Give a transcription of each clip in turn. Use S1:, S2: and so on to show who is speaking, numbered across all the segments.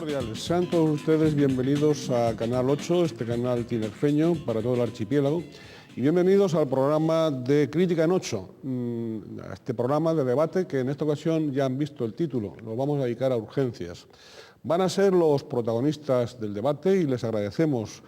S1: cordiales. Sean todos ustedes bienvenidos a Canal 8, este canal tinerfeño para todo el archipiélago, y bienvenidos al programa de Crítica en 8, a este programa de debate que en esta ocasión ya han visto el título, lo vamos a dedicar a urgencias. Van a ser los protagonistas del debate y les agradecemos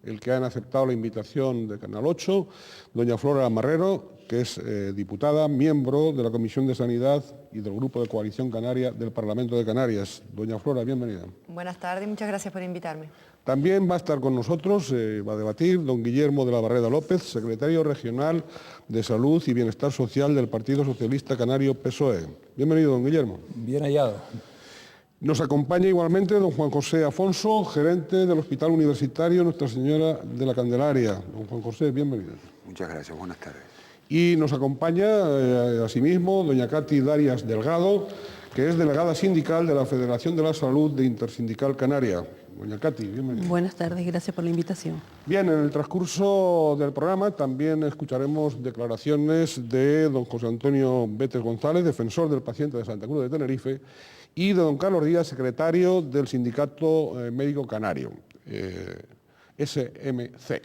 S1: el que han aceptado la invitación de Canal 8, doña Flora Marrero, que es diputada, miembro de la Comisión de Sanidad y del Grupo de Coalición Canaria del Parlamento de Canarias. Doña Flora, bienvenida.
S2: Buenas tardes y muchas gracias por invitarme.
S1: También va a estar con nosotros, va a debatir don Guillermo de la Barreda López, secretario regional de Salud y Bienestar Social del Partido Socialista Canario PSOE. Bienvenido, don Guillermo.
S3: Bien hallado.
S1: Nos acompaña igualmente don Juan José Afonso, gerente del Hospital Universitario Nuestra Señora de la Candelaria. Don Juan José, bienvenido.
S4: Muchas gracias, buenas tardes.
S1: Y nos acompaña asimismo doña Katy Darias Delgado, que es delegada sindical de la Federación de la Salud de Intersindical Canaria. Doña Katy, bienvenida.
S5: Buenas tardes, gracias por la invitación.
S1: Bien, en el transcurso del programa también escucharemos declaraciones de don José Antonio Betes González, defensor del paciente de Santa Cruz de Tenerife, y de don Carlos Díaz, secretario del Sindicato Médico Canario, SMC.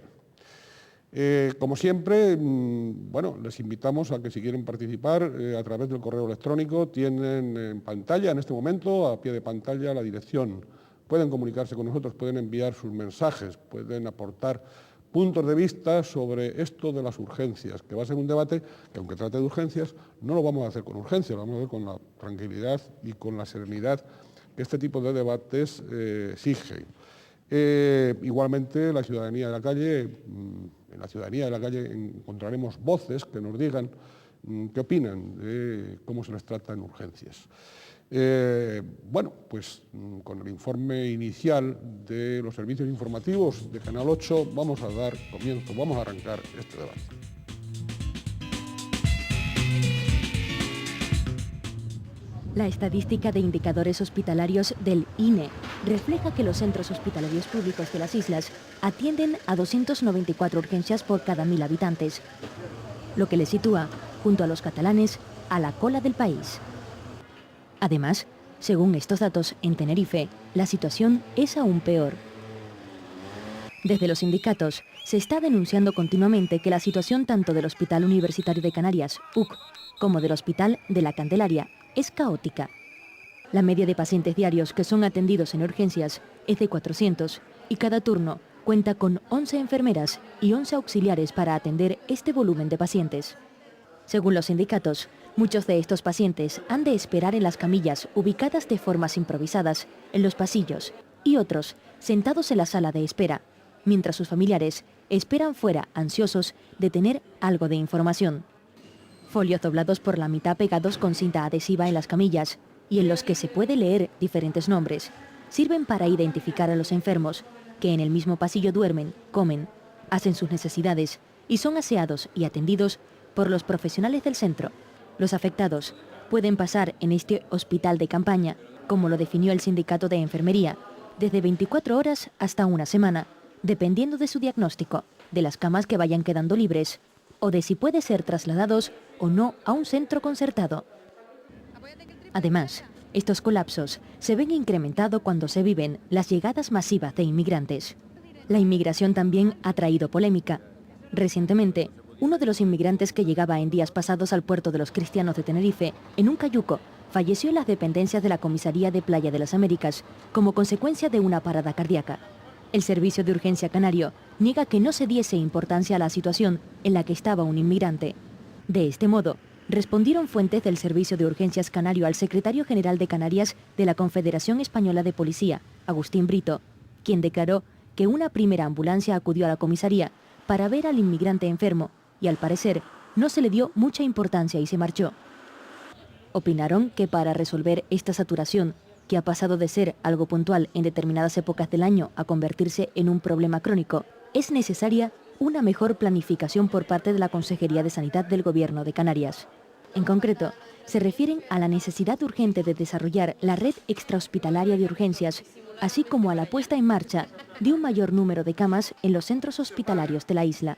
S1: Como siempre, bueno, les invitamos a que si quieren participar a través del correo electrónico, tienen en pantalla, en este momento, a pie de pantalla, la dirección. Pueden comunicarse con nosotros, pueden enviar sus mensajes, pueden aportar puntos de vista sobre esto de las urgencias, que va a ser un debate que, aunque trate de urgencias, no lo vamos a hacer con urgencia, lo vamos a hacer con la tranquilidad y con la serenidad que este tipo de debates exigen. Igualmente, la ciudadanía de la calle, en la ciudadanía de la calle encontraremos voces que nos digan qué opinan de cómo se les trata en urgencias. Bueno, pues con el informe inicial de los servicios informativos de Canal 8 vamos a dar comienzo, vamos a arrancar este debate.
S6: La estadística de indicadores hospitalarios del INE refleja que los centros hospitalarios públicos de las islas atienden a 294 urgencias por cada 1000 habitantes, lo que les sitúa, junto a los catalanes, a la cola del país. Además, según estos datos, en Tenerife, la situación es aún peor. Desde los sindicatos, se está denunciando continuamente que la situación tanto del Hospital Universitario de Canarias, UC, como del Hospital de la Candelaria, es caótica. La media de pacientes diarios que son atendidos en urgencias es de 400 y cada turno cuenta con 11 enfermeras y 11 auxiliares para atender este volumen de pacientes. Según los sindicatos, muchos de estos pacientes han de esperar en las camillas ubicadas de formas improvisadas en los pasillos y otros sentados en la sala de espera, mientras sus familiares esperan fuera ansiosos de tener algo de información. Folios doblados por la mitad pegados con cinta adhesiva en las camillas y en los que se puede leer diferentes nombres, sirven para identificar a los enfermos que en el mismo pasillo duermen, comen, hacen sus necesidades y son aseados y atendidos por los profesionales del centro. Los afectados pueden pasar en este hospital de campaña, como lo definió el sindicato de enfermería, desde 24 horas hasta una semana, dependiendo de su diagnóstico, de las camas que vayan quedando libres o de si puede ser trasladados o no a un centro concertado. Además, estos colapsos se ven incrementados cuando se viven las llegadas masivas de inmigrantes. La inmigración también ha traído polémica. Recientemente, uno de los inmigrantes que llegaba en días pasados al puerto de los Cristianos de Tenerife, en un cayuco, falleció en las dependencias de la Comisaría de Playa de las Américas como consecuencia de una parada cardíaca. El Servicio de Urgencia Canario niega que no se diese importancia a la situación en la que estaba un inmigrante. De este modo, respondieron fuentes del Servicio de Urgencias Canario al secretario general de Canarias de la Confederación Española de Policía, Agustín Brito, quien declaró que una primera ambulancia acudió a la comisaría para ver al inmigrante enfermo y al parecer no se le dio mucha importancia y se marchó. Opinaron que para resolver esta saturación, que ha pasado de ser algo puntual en determinadas épocas del año a convertirse en un problema crónico, es necesaria una mejor planificación por parte de la Consejería de Sanidad del Gobierno de Canarias. En concreto, se refieren a la necesidad urgente de desarrollar la red extrahospitalaria de urgencias, así como a la puesta en marcha de un mayor número de camas en los centros hospitalarios de la isla.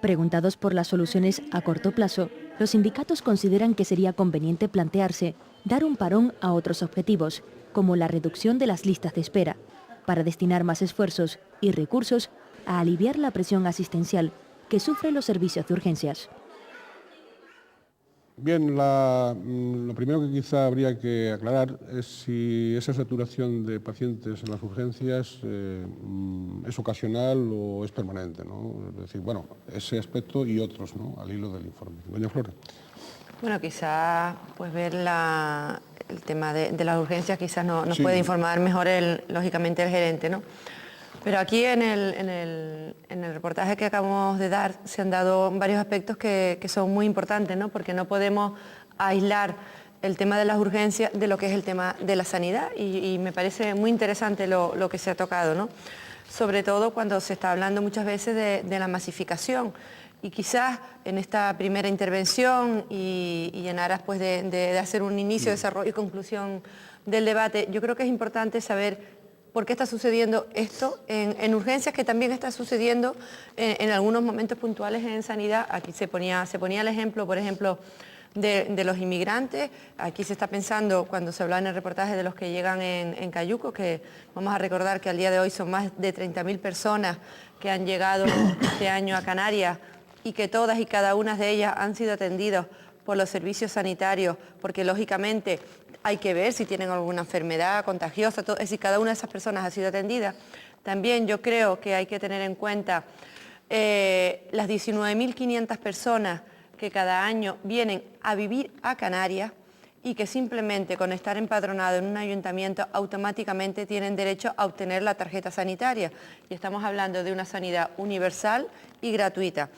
S6: Preguntados por las soluciones a corto plazo, los sindicatos consideran que sería conveniente plantearse dar un parón a otros objetivos como la reducción de las listas de espera, para destinar más esfuerzos y recursos a aliviar la presión asistencial que sufren los servicios de urgencias.
S1: Bien, lo primero que quizá habría que aclarar es si esa saturación de pacientes en las urgencias es ocasional o es permanente, ¿no? Es decir, bueno, ese aspecto y otros, ¿no?, al hilo del informe. Doña Flora.
S2: Bueno, quizás pues ver el tema de las urgencias quizás nos
S1: Sí.
S2: puede informar mejor, lógicamente, el gerente, ¿no? Pero aquí en el reportaje que acabamos de dar se han dado varios aspectos que son muy importantes, ¿no? Porque no podemos aislar el tema de las urgencias de lo que es el tema de la sanidad y me parece muy interesante lo que se ha tocado, ¿no? Sobre todo cuando se está hablando muchas veces de la masificación y quizás en esta primera intervención y en aras pues, de hacer un inicio, desarrollo y conclusión del debate, yo creo que es importante saber por qué está sucediendo esto en urgencias, que también está sucediendo en algunos momentos puntuales en sanidad. Aquí se ponía el ejemplo, por ejemplo, de los inmigrantes. Aquí se está pensando, cuando se habla en el reportaje de los que llegan en Cayuco, que vamos a recordar que al día de hoy son más de 30.000 personas que han llegado este año a Canarias y que todas y cada una de ellas han sido atendidas por los servicios sanitarios, porque lógicamente hay que ver si tienen alguna enfermedad contagiosa, es decir, cada una de esas personas ha sido atendida. También yo creo que hay que tener en cuenta las 19.500 personas que cada año vienen a vivir a Canarias y que simplemente con estar empadronado en un ayuntamiento automáticamente tienen derecho a obtener la tarjeta sanitaria. Y estamos hablando de una sanidad universal y gratuita.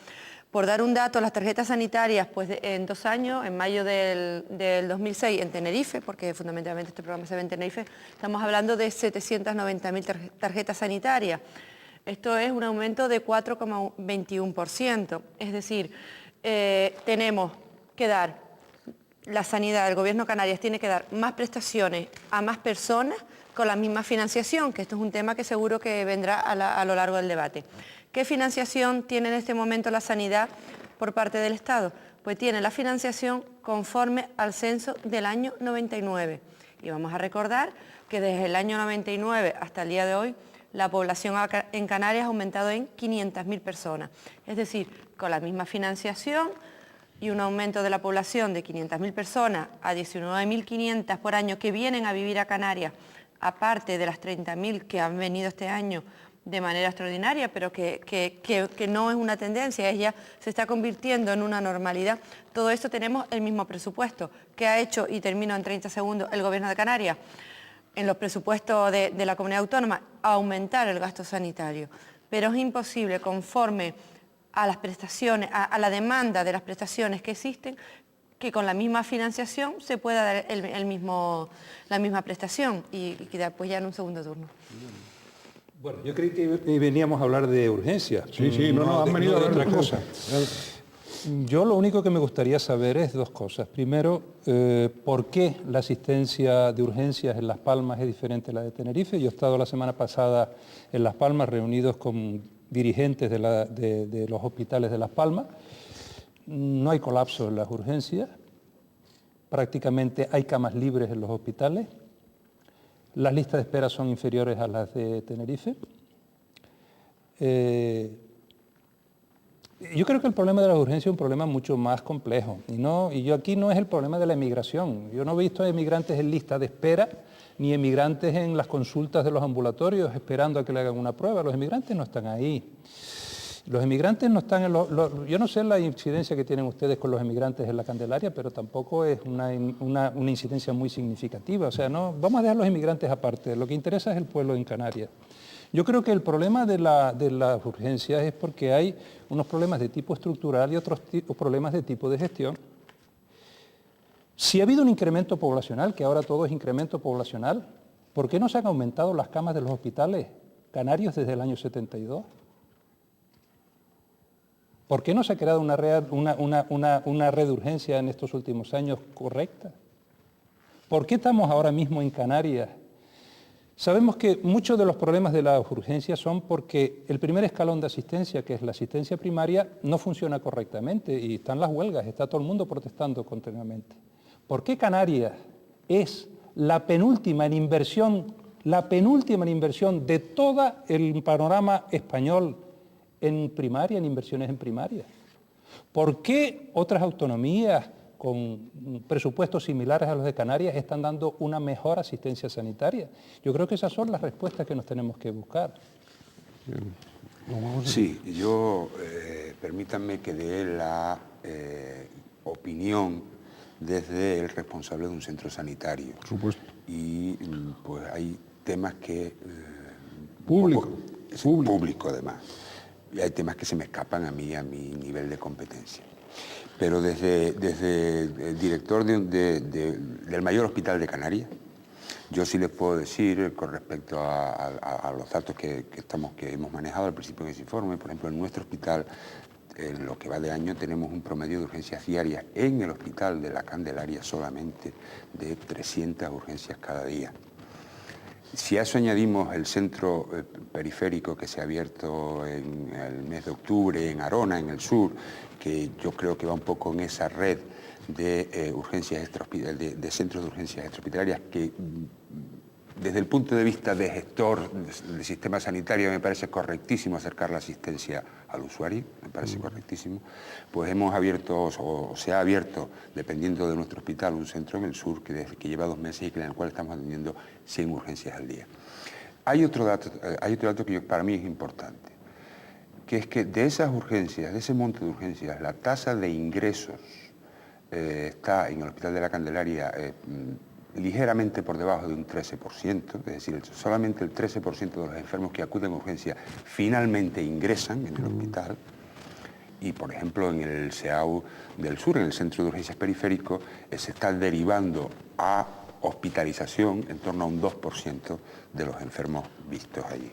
S2: Por dar un dato, las tarjetas sanitarias, pues en 2 años, en mayo del 2006 en Tenerife, porque fundamentalmente este programa se ve en Tenerife, estamos hablando de 790.000 tarjetas sanitarias. Esto es un aumento de 4,21%. Es decir, tenemos que dar, la sanidad del Gobierno de Canarias tiene que dar más prestaciones a más personas con la misma financiación, que esto es un tema que seguro que vendrá a lo largo del debate. ¿Qué financiación tiene en este momento la sanidad por parte del Estado? Pues tiene la financiación conforme al censo del año 99. Y vamos a recordar que desde el año 99 hasta el día de hoy, la población en Canarias ha aumentado en 500.000 personas. Es decir, con la misma financiación y un aumento de la población de 500.000 personas a 19.500 por año que vienen a vivir a Canarias, aparte de las 30.000 que han venido este año de manera extraordinaria, pero que no es una tendencia, ella se está convirtiendo en una normalidad. Todo esto tenemos el mismo presupuesto que ha hecho, y termino en 30 segundos, el Gobierno de Canarias, en los presupuestos de la comunidad autónoma, aumentar el gasto sanitario. Pero es imposible, conforme a las prestaciones, a la demanda de las prestaciones que existen, que con la misma financiación se pueda dar la misma prestación y después ya en un segundo turno.
S3: Bueno, yo creí que veníamos a hablar de urgencias.
S1: Sí, no, han venido a hablar de otra cosa.
S3: Yo lo único que me gustaría saber es 2 cosas. Primero, ¿por qué la asistencia de urgencias en Las Palmas es diferente a la de Tenerife? Yo he estado la semana pasada en Las Palmas reunidos con dirigentes de los hospitales de Las Palmas. No hay colapso en las urgencias, prácticamente hay camas libres en los hospitales. Las listas de espera son inferiores a las de Tenerife. Yo creo que el problema de las urgencias es un problema mucho más complejo. Y yo aquí no es el problema de la emigración. Yo no he visto emigrantes en lista de espera, ni emigrantes en las consultas de los ambulatorios esperando a que le hagan una prueba. Los emigrantes no están ahí. Los emigrantes no están en yo no sé la incidencia que tienen ustedes con los emigrantes en la Candelaria, pero tampoco es una incidencia muy significativa. O sea, no, vamos a dejar los emigrantes aparte. Lo que interesa es el pueblo en Canarias. Yo creo que el problema de las urgencias es porque hay unos problemas de tipo estructural y otros problemas de tipo de gestión. Si ha habido un incremento poblacional, que ahora todo es incremento poblacional, ¿por qué no se han aumentado las camas de los hospitales canarios desde el año 72? ¿Por qué no se ha creado una red de urgencia en estos últimos años correcta? ¿Por qué estamos ahora mismo en Canarias? Sabemos que muchos de los problemas de las urgencias son porque el primer escalón de asistencia, que es la asistencia primaria, no funciona correctamente y están las huelgas, está todo el mundo protestando continuamente. ¿Por qué Canarias es la penúltima en inversión de todo el panorama español en primaria, en inversiones en primaria. ¿Por qué otras autonomías con presupuestos similares a los de Canarias están dando una mejor asistencia sanitaria? Yo creo que esas son las respuestas que nos tenemos que buscar.
S4: Sí, yo, permítanme que dé la opinión desde el responsable de un centro sanitario.
S1: Por supuesto.
S4: Y pues hay temas que...
S1: Público
S4: además. Y hay temas que se me escapan a mi nivel de competencia. Pero desde el director del mayor hospital de Canarias, yo sí les puedo decir con respecto a los datos que hemos manejado al principio de ese informe. Por ejemplo, en nuestro hospital, en lo que va de año, tenemos un promedio de urgencias diarias en el hospital de la Candelaria solamente de 300 urgencias cada día. Si a eso añadimos el centro periférico que se ha abierto en el mes de octubre en Arona, en el sur, que yo creo que va un poco en esa red de de centros de urgencias extrahospitalarias que desde el punto de vista de gestor del sistema sanitario me parece correctísimo acercar la asistencia al usuario, me parece correctísimo, pues hemos abierto, o se ha abierto, dependiendo de nuestro hospital, un centro en el sur que lleva 2 meses y en el cual estamos atendiendo 100 urgencias al día. Hay otro dato que para mí es importante, que es que de esas urgencias, de ese monte de urgencias, la tasa de ingresos está en el Hospital de la Candelaria ligeramente por debajo de un 13%, es decir, solamente el 13% de los enfermos que acuden a urgencia finalmente ingresan en el hospital. Y, por ejemplo, en el SEAU del Sur, en el Centro de Urgencias Periférico, se está derivando a hospitalización en torno a un 2% de los enfermos vistos allí.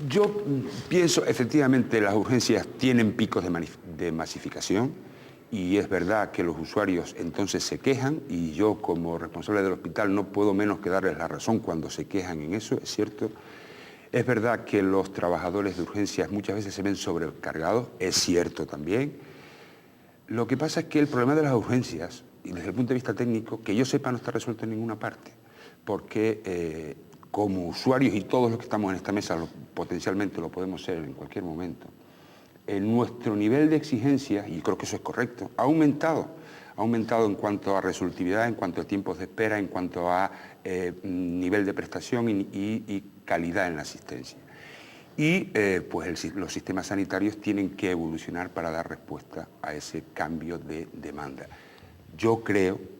S4: Yo pienso, efectivamente, las urgencias tienen picos de masificación, y es verdad que los usuarios entonces se quejan, y yo como responsable del hospital no puedo menos que darles la razón cuando se quejan en eso, es cierto. Es verdad que los trabajadores de urgencias muchas veces se ven sobrecargados, es cierto también. Lo que pasa es que el problema de las urgencias, y desde el punto de vista técnico, que yo sepa no está resuelto en ninguna parte, porque como usuarios, y todos los que estamos en esta mesa potencialmente lo podemos ser en cualquier momento, nuestro nivel de exigencia, y creo que eso es correcto, ha aumentado en cuanto a resolutividad, en cuanto a tiempos de espera, en cuanto a nivel de prestación y calidad en la asistencia. Y pues los sistemas sanitarios tienen que evolucionar para dar respuesta a ese cambio de demanda. Yo creo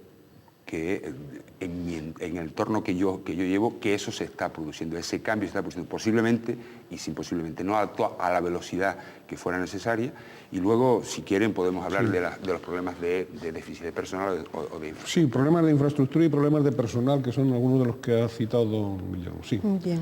S4: que en el entorno que yo llevo, que eso se está produciendo, ese cambio se está produciendo posiblemente, y sin posiblemente, no a la velocidad que fuera necesaria, y luego, si quieren, podemos hablar de los problemas de déficit de personal o de infraestructura.
S1: Sí, problemas de infraestructura y problemas de personal, que son algunos de los que ha citado Millán. Sí.
S5: Bien.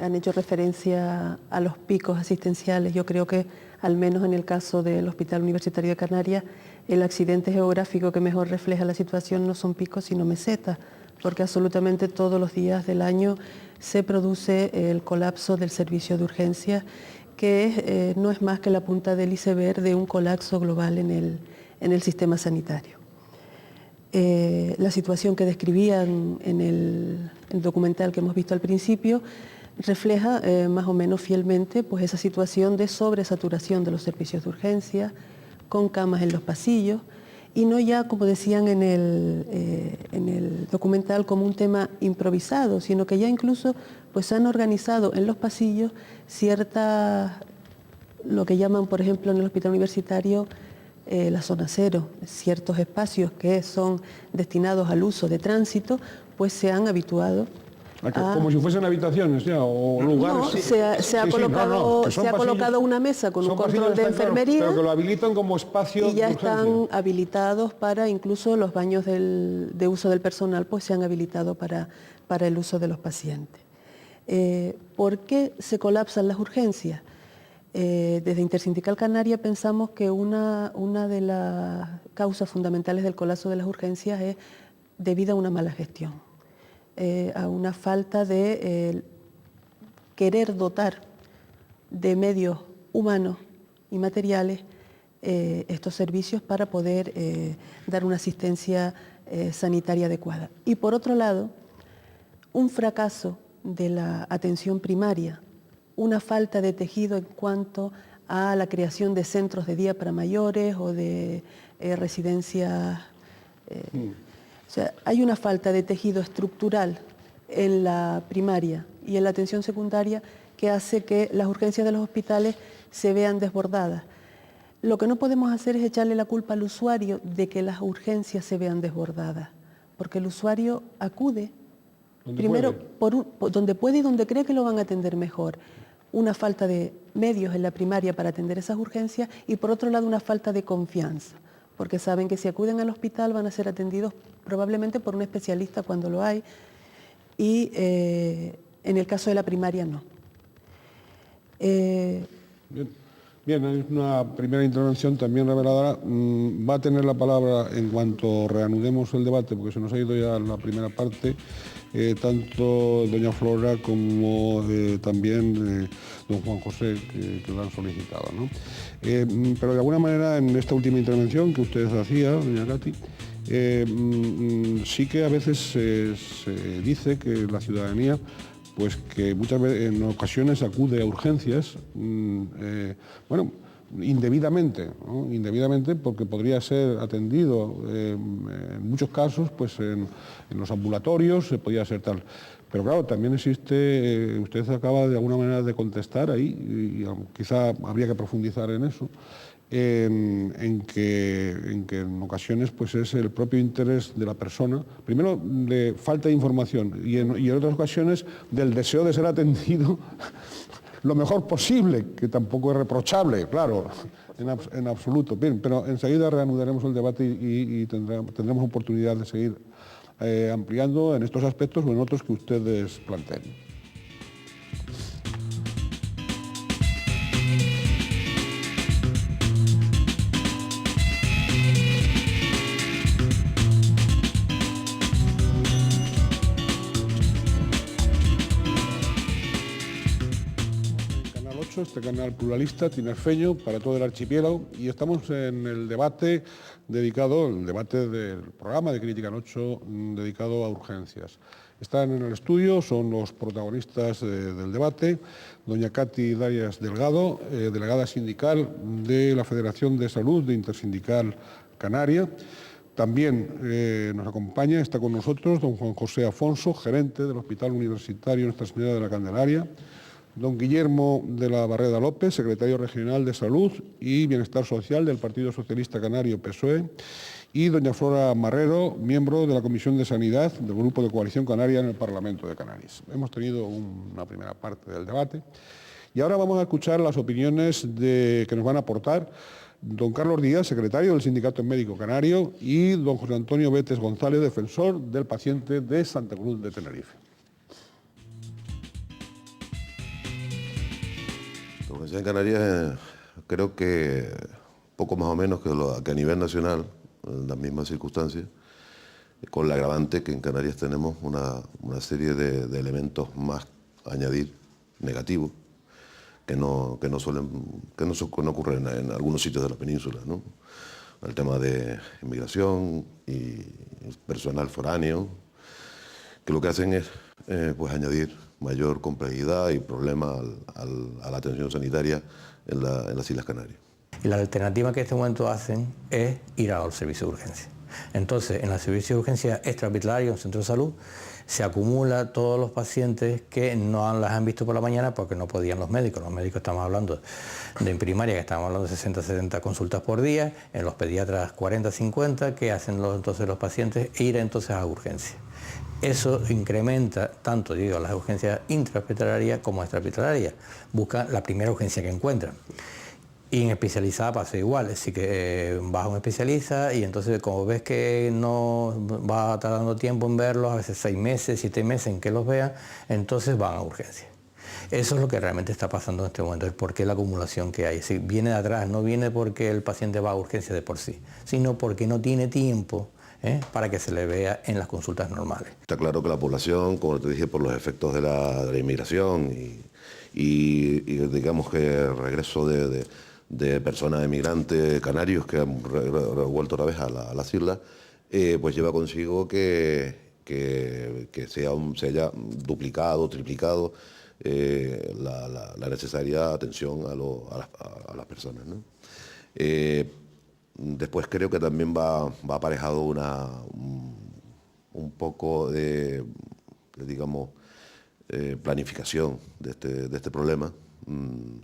S5: Han hecho referencia a los picos asistenciales. Yo creo que, al menos en el caso del Hospital Universitario de Canarias, el accidente geográfico que mejor refleja la situación no son picos sino mesetas, porque absolutamente todos los días del año se produce el colapso del servicio de urgencias, que no es más que la punta del iceberg de un colapso global en el sistema sanitario. La situación que describían en el documental que hemos visto al principio refleja más o menos fielmente pues, esa situación de sobresaturación de los servicios de urgencia, con camas en los pasillos, y no ya, como decían en el documental, como un tema improvisado, sino que ya incluso pues, se han organizado en los pasillos ciertas, lo que llaman, por ejemplo, en el hospital universitario, la zona cero, ciertos espacios que son destinados al uso de tránsito, pues se han habituado
S1: como si fuesen habitaciones ya, o lugares.
S5: No, se ha colocado una mesa con un control de enfermería,
S1: pero que lo habilitan como espacio
S5: y ya
S1: de urgencia.
S5: Están habilitados para, incluso los baños de uso del personal, pues se han habilitado para el uso de los pacientes. ¿Por qué se colapsan las urgencias? Desde Intersindical Canaria pensamos que una de las causas fundamentales del colapso de las urgencias es debida a una mala gestión. A una falta de querer dotar de medios humanos y materiales estos servicios para poder dar una asistencia sanitaria adecuada. Y por otro lado, un fracaso de la atención primaria, una falta de tejido en cuanto a la creación de centros de día para mayores o de residencias. O sea, hay una falta de tejido estructural en la primaria y en la atención secundaria que hace que las urgencias de los hospitales se vean desbordadas. Lo que no podemos hacer es echarle la culpa al usuario de que las urgencias se vean desbordadas, porque el usuario acude primero por donde puede y donde cree que lo van a atender mejor. Una falta de medios en la primaria para atender esas urgencias y por otro lado una falta de confianza, porque saben que si acuden al hospital van a ser atendidos probablemente por un especialista cuando lo hay y en el caso de la primaria no.
S1: Bien, es una primera intervención también reveladora. Va a tener la palabra en cuanto reanudemos el debate, porque se nos ha ido ya la primera parte, tanto doña Flora como también don Juan José, que lo han solicitado, ¿no? Pero de alguna manera en esta última intervención que usted hacía, doña Katy, sí que a veces se dice que la ciudadanía, pues que muchas veces, en ocasiones acude a urgencias, bueno, indebidamente, ¿no? Indebidamente porque podría ser atendido en muchos casos, pues en los ambulatorios, podría ser tal. Pero claro, también existe, usted acaba de alguna manera de contestar ahí, y quizá habría que profundizar en eso, en que en ocasiones pues es el propio interés de la persona, primero de falta de información y en otras ocasiones del deseo de ser atendido lo mejor posible, que tampoco es reprochable, claro, en absoluto. Bien, pero enseguida reanudaremos el debate y tendremos oportunidad de seguir ampliando en estos aspectos o en otros que ustedes planteen. Este canal pluralista, tinerfeño, para todo el archipiélago, y estamos en el debate dedicado, el debate del programa de Crítica en 8 dedicado a urgencias. Están en el estudio, son los protagonistas del debate, doña Katy Darias Delgado, delegada sindical de la Federación de Salud de Intersindical Canaria. También nos acompaña, está con nosotros, don Juan José Afonso, gerente del Hospital Universitario Nuestra Señora de la Candelaria, don Guillermo de la Barreda López, secretario regional de Salud y Bienestar Social del Partido Socialista Canario PSOE, y doña Flora Marrero, miembro de la Comisión de Sanidad del Grupo de Coalición Canaria en el Parlamento de Canarias. Hemos tenido una primera parte del debate y ahora vamos a escuchar las opiniones que nos van a aportar don Carlos Díaz, secretario del Sindicato Médico Canario, y don José Antonio Betes González, defensor del paciente de Santa Cruz de Tenerife.
S7: La urgencia en Canarias creo que poco más o menos que a nivel nacional, en las mismas circunstancias, con la agravante que en Canarias tenemos una serie de elementos más a añadir negativos que no ocurren en algunos sitios de la península, ¿no? El tema de inmigración y personal foráneo, que lo que hacen es pues añadir mayor complejidad y problemas a la atención sanitaria en las Islas Canarias.
S8: Y la alternativa que en este momento hacen es ir a los servicios de urgencia. Entonces, en los servicios de urgencia extrahospitalarios, en el centro de salud, se acumula todos los pacientes que no las han visto por la mañana porque no podían los médicos. Los médicos estamos hablando de en primaria, que estamos hablando de 60-70 consultas por día, en los pediatras 40-50, que hacen entonces los pacientes e ir entonces a urgencia. Eso incrementa tanto, digo, las urgencias intrahospitalarias como extrahospitalarias. Buscan la primera urgencia que encuentran. Y en especializada pasa igual, es decir, que vas a un especialista y entonces como ves que no va tardando tiempo en verlos, a veces 6 meses, 7 meses en que los vean, entonces van a urgencia. Eso es lo que realmente está pasando en este momento, es por qué la acumulación que hay. Es decir, viene de atrás, no viene porque el paciente va a urgencia de por sí, sino porque no tiene tiempo para que se le vea en las consultas normales. Está claro que la población, como te dije, por los efectos de la inmigración y digamos que el regreso de personas emigrantes canarios que han vuelto otra vez a las islas,
S7: pues lleva consigo que se haya duplicado, triplicado la necesaria atención a las personas, ¿no? Después creo que también va aparejado un poco de digamos, planificación de este problema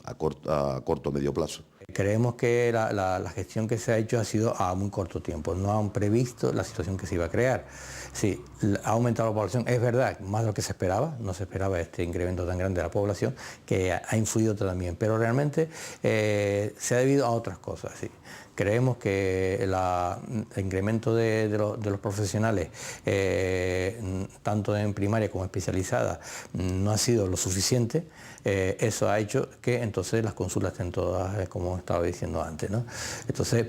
S7: a corto o medio plazo.
S8: Creemos que la gestión que se ha hecho ha sido a muy corto tiempo, no han previsto la situación que se iba a crear. Sí, ha aumentado la población, es verdad, más de lo que se esperaba, no se esperaba este incremento tan grande de la población, que ha influido también, pero realmente se ha debido a otras cosas. Sí. Creemos que el incremento de los profesionales, tanto en primaria como especializada, no ha sido lo suficiente. Eso ha hecho que entonces las consultas estén todas, como estaba diciendo antes, ¿no? Entonces,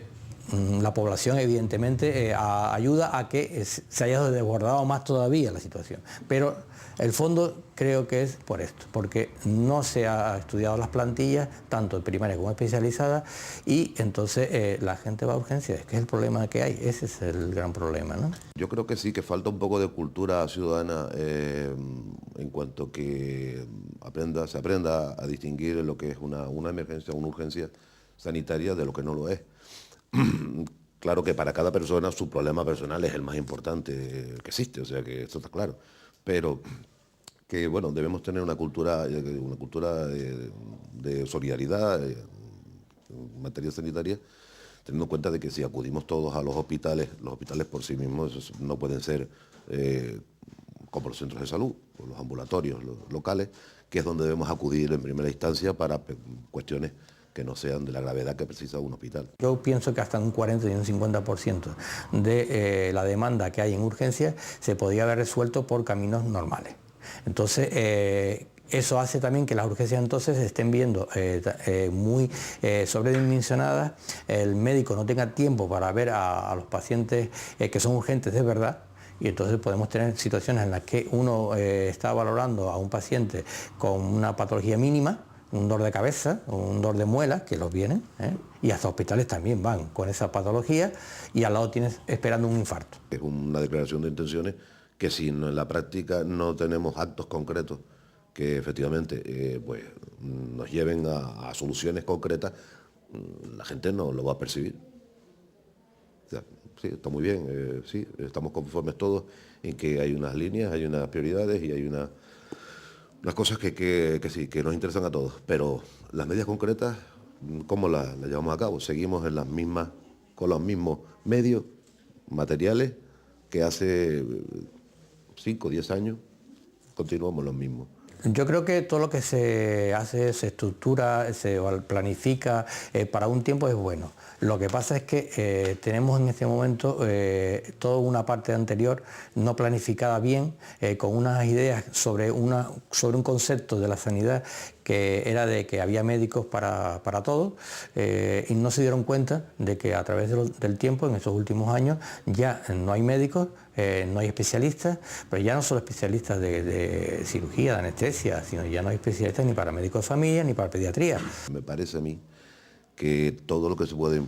S8: la población evidentemente ayuda a que se haya desbordado más todavía la situación. Pero el fondo creo que es por esto, porque no se ha estudiado las plantillas, tanto en primaria como especializada, y entonces la gente va a urgencias, que es el problema que hay, ese es el gran problema, ¿no?
S7: Yo creo que sí, que falta un poco de cultura ciudadana en cuanto que se aprenda a distinguir lo que es una emergencia, una urgencia sanitaria de lo que no lo es. Claro que para cada persona su problema personal es el más importante que existe, o sea que eso está claro. Pero que bueno, debemos tener una cultura de solidaridad en materia sanitaria, teniendo en cuenta de que si acudimos todos a los hospitales por sí mismos no pueden ser como los centros de salud o los ambulatorios los locales, que es donde debemos acudir en primera instancia para cuestiones que no sean de la gravedad que precisa un hospital.
S8: Yo pienso que hasta un 40 y un 50% de la demanda que hay en urgencias se podría haber resuelto por caminos normales. Entonces, eso hace también que las urgencias entonces se estén viendo muy sobredimensionadas, el médico no tenga tiempo para ver a los pacientes que son urgentes de verdad. Y entonces podemos tener situaciones en las que uno está valorando a un paciente con una patología mínima, un dolor de cabeza, un dolor de muelas, que los vienen, y hasta hospitales también van con esa patología, y al lado tienes esperando un infarto.
S7: Es una declaración de intenciones que si en la práctica no tenemos actos concretos que efectivamente pues, nos lleven a soluciones concretas, la gente no lo va a percibir. O sea, sí, está muy bien, sí, estamos conformes todos en que hay unas líneas, hay unas prioridades y hay unas cosas que sí, que nos interesan a todos, pero las medidas concretas, ¿cómo las llevamos a cabo? Seguimos en con los mismos medios materiales que hace 5 o 10 años, continuamos los mismos.
S8: Yo creo que todo lo que se hace, se estructura, se planifica para un tiempo es bueno. Lo que pasa es que tenemos en este momento toda una parte anterior no planificada bien, con unas ideas sobre un concepto de la sanidad que era de que había médicos para todo, y no se dieron cuenta de que a través del tiempo, en estos últimos años, ya no hay médicos, no hay especialistas, pero ya no solo especialistas de cirugía, de anestesia, sino ya no hay especialistas ni para médicos de familia ni para pediatría.
S7: Me parece a mí que todo lo que se puede,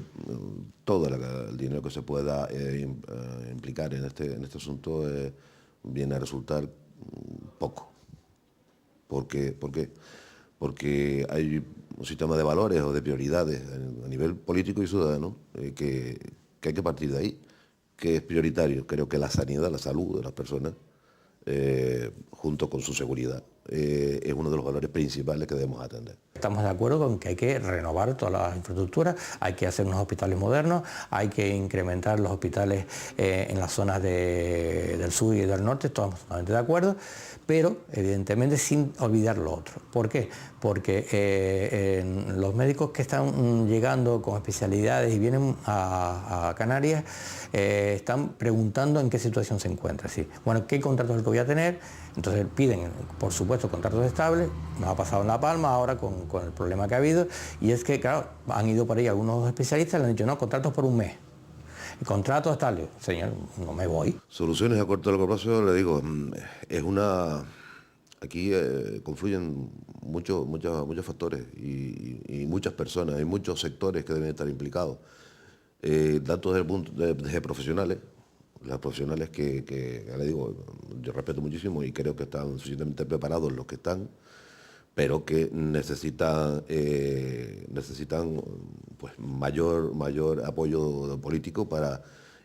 S7: todo el dinero que se pueda implicar en este asunto viene a resultar poco. Porque hay un sistema de valores o de prioridades a nivel político y ciudadano que hay que partir de ahí, que es prioritario. Creo que la sanidad, la salud de las personas, junto con su seguridad, es uno de los valores principales que debemos atender.
S8: Estamos de acuerdo con que hay que renovar todas las infraestructuras, hay que hacer unos hospitales modernos, hay que incrementar los hospitales en las zonas del sur y del norte, estamos totalmente de acuerdo, pero evidentemente sin olvidar lo otro. ¿Por qué? Porque los médicos que están llegando con especialidades y vienen a Canarias están preguntando en qué situación se encuentra. ¿Sí? Bueno, ¿qué contrato es el que voy a tener? Entonces piden, por supuesto, contratos estables. Nos ha pasado en La Palma ahora con el problema que ha habido, y es que, claro, han ido por ahí algunos especialistas y le han dicho, no, contratos por un mes. Contratos estables. Señor, no me voy.
S7: Soluciones a corto y largo plazo, le digo, aquí confluyen muchos factores y muchas personas, hay muchos sectores que deben estar implicados. Tanto desde profesionales, Las profesionales que, ya le digo, yo respeto muchísimo y creo que están suficientemente preparados los que están, pero que necesitan pues, mayor apoyo político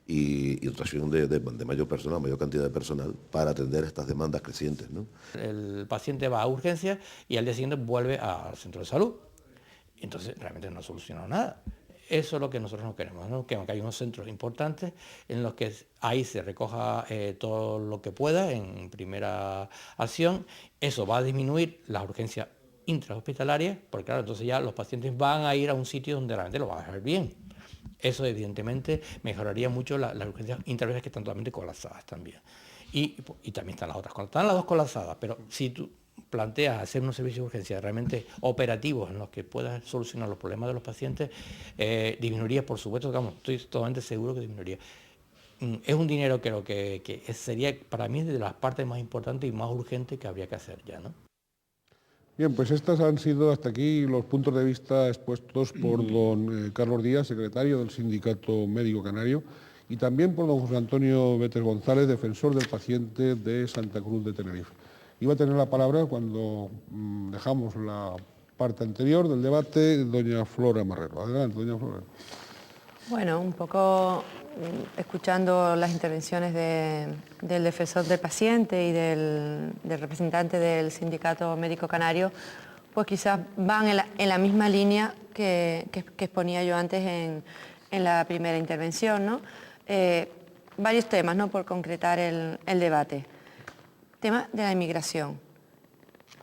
S7: y dotación de mayor personal, mayor cantidad de personal para atender estas demandas crecientes, ¿no?
S8: El paciente va a urgencias y al día siguiente vuelve al centro de salud. Entonces realmente no ha solucionado nada. Eso es lo que nosotros no queremos, ¿no? Que hay unos centros importantes en los que ahí se recoja todo lo que pueda en primera acción. Eso va a disminuir las urgencias intrahospitalarias, porque claro, entonces ya los pacientes van a ir a un sitio donde realmente lo van a ver bien. Eso evidentemente mejoraría mucho las urgencias intrahospitalarias que están totalmente colapsadas también. Y también están las otras, están las dos colapsadas, pero si tú planteas hacer unos servicios de urgencia realmente operativos en los que puedas solucionar los problemas de los pacientes, disminuiría, por supuesto, digamos, estoy totalmente seguro que disminuiría. Es un dinero creo que sería para mí de las partes más importantes y más urgentes que habría que hacer ya, ¿no?
S1: Bien, pues estos han sido hasta aquí los puntos de vista expuestos por don Carlos Díaz, secretario del Sindicato Médico Canario, y también por don José Antonio Betes González, defensor del paciente de Santa Cruz de Tenerife. Iba a tener la palabra cuando dejamos la parte anterior del debate doña Flora Marrero. Adelante, doña Flora.
S2: Bueno, un poco escuchando las intervenciones del defensor del paciente y del representante del Sindicato Médico Canario, pues quizás van en la misma línea que exponía yo antes en la primera intervención, ¿no? Varios temas, ¿no?, por concretar el debate. Tema de la inmigración.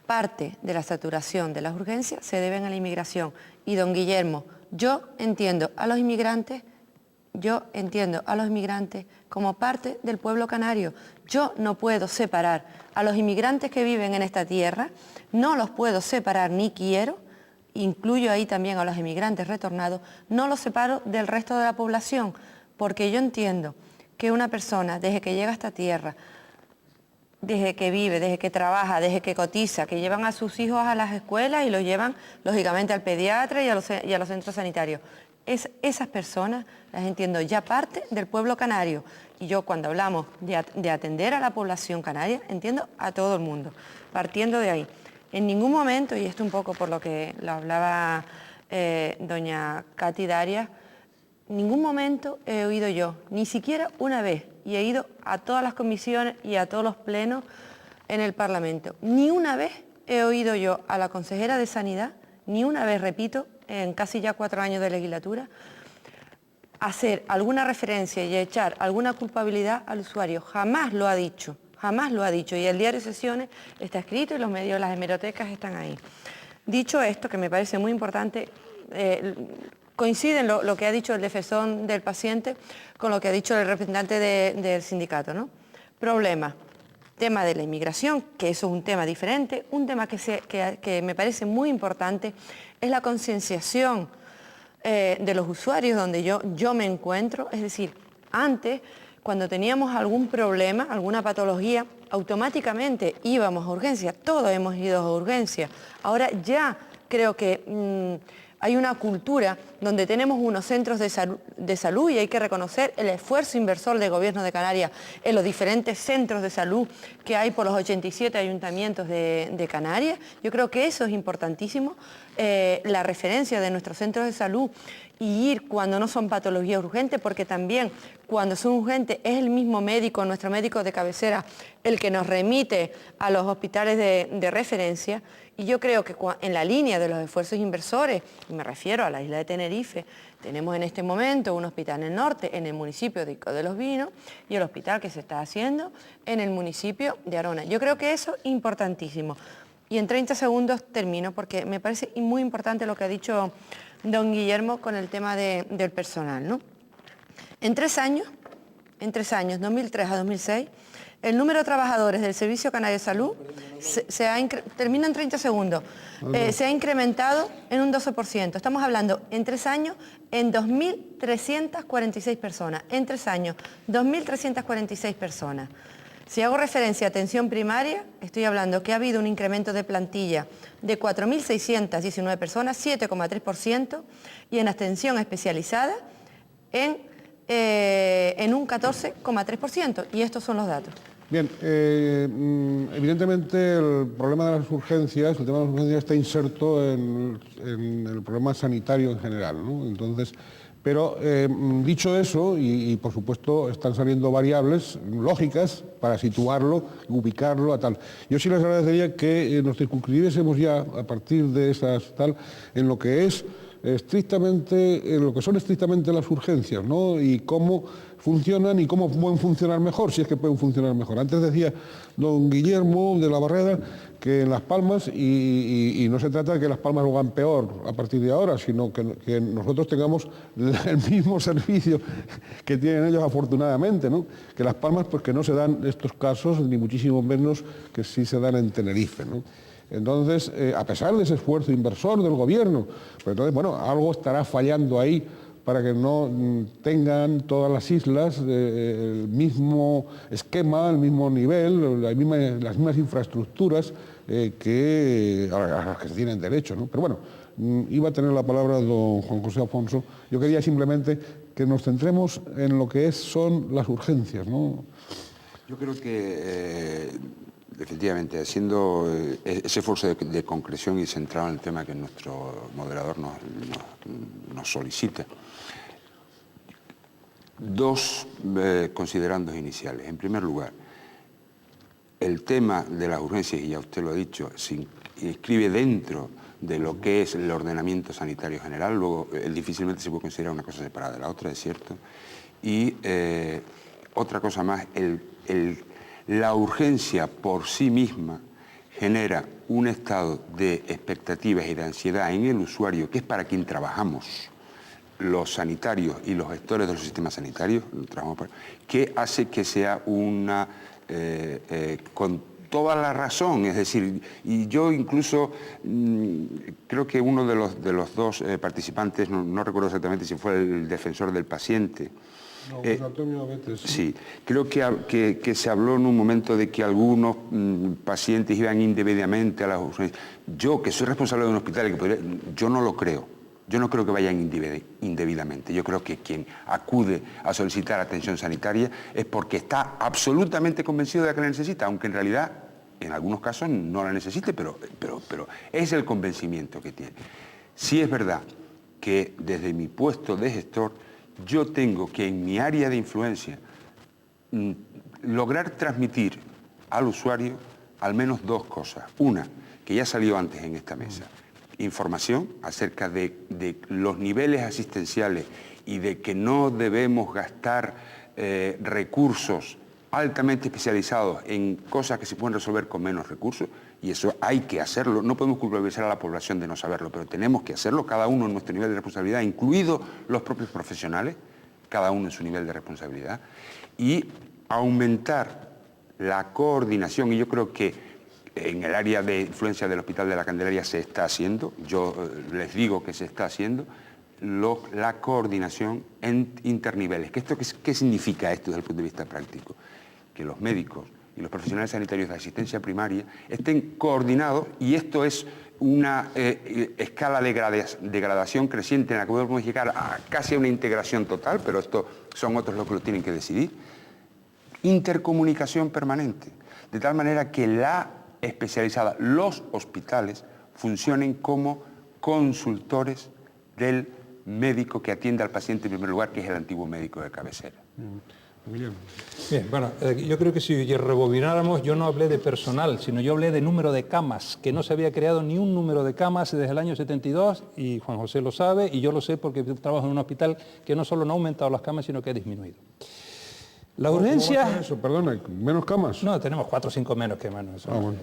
S2: Parte de la saturación de las urgencias se deben a la inmigración. Y don Guillermo, yo entiendo a los inmigrantes como parte del pueblo canario. Yo no puedo separar a los inmigrantes que viven en esta tierra, no los puedo separar ni quiero, incluyo ahí también a los inmigrantes retornados, no los separo del resto de la población, porque yo entiendo que una persona desde que llega a esta tierra, desde que vive, desde que trabaja, desde que cotiza, que llevan a sus hijos a las escuelas y los llevan lógicamente al pediatra y a los centros sanitarios. Esas personas las entiendo ya parte del pueblo canario. Y yo cuando hablamos de atender a la población canaria, entiendo a todo el mundo, partiendo de ahí. En ningún momento, y esto un poco por lo que lo hablaba doña Katy Darias, en ningún momento he oído yo, ni siquiera una vez, y he ido a todas las comisiones y a todos los plenos en el Parlamento, ni una vez he oído yo a la consejera de Sanidad, ni una vez, repito, en casi ya 4 años de legislatura, hacer alguna referencia y echar alguna culpabilidad al usuario. Jamás lo ha dicho, y el diario de sesiones está escrito y los medios, las hemerotecas están ahí. Dicho esto, que me parece muy importante, coincide lo que ha dicho el defensor del paciente con lo que ha dicho el representante del sindicato, ¿no? Problema, tema de la inmigración, que eso es un tema diferente, un tema que me parece muy importante es la concienciación de los usuarios donde yo me encuentro, es decir, antes, cuando teníamos algún problema, alguna patología, automáticamente íbamos a urgencias, todos hemos ido a urgencias. Ahora ya creo que hay una cultura donde tenemos unos centros de salud y hay que reconocer el esfuerzo inversor del Gobierno de Canarias en los diferentes centros de salud que hay por los 87 ayuntamientos de Canarias. Yo creo que eso es importantísimo, la referencia de nuestros centros de salud y ir cuando no son patologías urgentes, porque también cuando son urgentes es el mismo médico, nuestro médico de cabecera, el que nos remite a los hospitales de referencia. Y yo creo que en la línea de los esfuerzos inversores, y me refiero a la isla de Tenerife, tenemos en este momento un hospital en el norte, en el municipio de Ico de los Vinos, y el hospital que se está haciendo en el municipio de Arona. Yo creo que eso es importantísimo. Y en 30 segundos termino, porque me parece muy importante lo que ha dicho don Guillermo con el tema del personal, ¿no? En 3 años, 2003 a 2006, el número de trabajadores del Servicio Canario de Salud termina en 30 segundos. Se ha incrementado en un 12%. Estamos hablando en 3 años en 2.346 personas. En 3 años, 2.346 personas. Si hago referencia a atención primaria, estoy hablando que ha habido un incremento de plantilla de 4.619 personas, 7,3%, y en atención especializada en en un 14,3%, y estos son los datos.
S1: Bien, evidentemente el problema de las urgencias, el tema de las urgencias está inserto en el problema sanitario en general, ¿no? Entonces, pero dicho eso, y por supuesto están saliendo variables lógicas para situarlo, ubicarlo a tal. Yo sí les agradecería que nos circunscribiésemos ya a partir de esas tal en lo que es estrictamente, en lo que son estrictamente las urgencias, ¿no? Y cómo funcionan y cómo pueden funcionar mejor, si es que pueden funcionar mejor. Antes decía don Guillermo de la Barrera que en Las Palmas, y no se trata de que Las Palmas lo hagan peor a partir de ahora, sino que nosotros tengamos el mismo servicio que tienen ellos afortunadamente, ¿no? Que Las Palmas, pues que no se dan estos casos, ni muchísimo menos que sí se dan en Tenerife, ¿no? Entonces, a pesar de ese esfuerzo inversor del gobierno, pues entonces, bueno, algo estará fallando ahí para que no tengan todas las islas el mismo esquema, el mismo nivel, las mismas infraestructuras a las que se tienen derecho, ¿no? Pero bueno, iba a tener la palabra don Juan José Afonso. Yo quería simplemente que nos centremos en lo que son las urgencias, ¿no?
S4: Yo creo que efectivamente, haciendo ese esfuerzo de concreción y centrado en el tema que nuestro moderador nos solicita, dos considerandos iniciales. En primer lugar, el tema de las urgencias, y ya usted lo ha dicho, se inscribe dentro de lo que es el ordenamiento sanitario general, luego difícilmente se puede considerar una cosa separada de la otra, es cierto. Y otra cosa más, la urgencia por sí misma genera un estado de expectativas y de ansiedad en el usuario, que es para quien trabajamos, los sanitarios y los gestores de los sistemas sanitarios, que hace que sea una, con toda la razón, es decir, y yo incluso creo que uno de los dos participantes, no recuerdo exactamente si fue el defensor del paciente,
S1: no, pues Antonio Betes,
S4: sí, creo que se habló en un momento de que algunos pacientes iban indebidamente a las urgencias. Yo, que soy responsable de un hospital, yo no lo creo. Yo no creo que vayan indebidamente. Yo creo que quien acude a solicitar atención sanitaria es porque está absolutamente convencido de que la necesita, aunque en realidad en algunos casos no la necesite, pero es el convencimiento que tiene. Sí es verdad que desde mi puesto de gestor yo tengo que en mi área de influencia lograr transmitir al usuario al menos dos cosas. Una, que ya salió antes en esta mesa, información acerca de los niveles asistenciales y de que no debemos gastar recursos altamente especializados en cosas que se pueden resolver con menos recursos, y eso hay que hacerlo. No podemos culpabilizar a la población de no saberlo, pero tenemos que hacerlo, cada uno en nuestro nivel de responsabilidad, incluidos los propios profesionales, cada uno en su nivel de responsabilidad, y aumentar la coordinación, y yo creo que en el área de influencia del Hospital de la Candelaria se está haciendo, yo les digo que se está haciendo, la coordinación en interniveles. ¿Qué significa esto desde el punto de vista práctico? Que los médicos y los profesionales sanitarios de asistencia primaria estén coordinados, y esto es una escala de gradación creciente en la que podemos llegar a casi a una integración total, pero esto son otros los que lo tienen que decidir. Intercomunicación permanente, de tal manera que la especializada, los hospitales, funcionen como consultores del médico que atiende al paciente en primer lugar, que es el antiguo médico de cabecera.
S3: Bien, bueno, yo creo que si rebobináramos, yo no hablé de personal, sino yo hablé de número de camas, que no se había creado ni un número de camas desde el año 72, y Juan José lo sabe, y yo lo sé porque trabajo en un hospital que no solo no ha aumentado las camas, sino que ha disminuido. La urgencia...
S1: ¿Cómo va a ser eso? Perdona, ¿menos camas?
S3: No, tenemos 4 o 5 menos que menos. Eso bueno.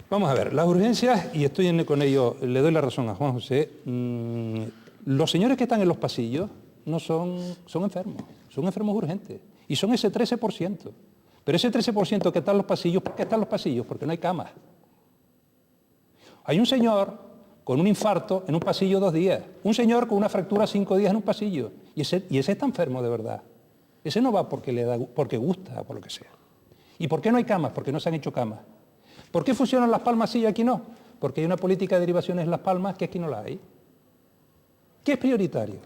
S3: Vamos a ver, las urgencias, y estoy con ello, le doy la razón a Juan José, los señores que están en los pasillos no son enfermos urgentes, y son ese 13%. Pero ese 13% que está en los pasillos, ¿por qué están en los pasillos? Porque no hay camas. Hay un señor con un infarto en un pasillo 2 días, un señor con una fractura 5 días en un pasillo, y ese está enfermo de verdad. Ese no va porque gusta o por lo que sea. ¿Y por qué no hay camas? Porque no se han hecho camas. ¿Por qué funcionan Las Palmas sí y aquí no? Porque hay una política de derivaciones en Las Palmas que aquí no la hay. ¿Qué es prioritario?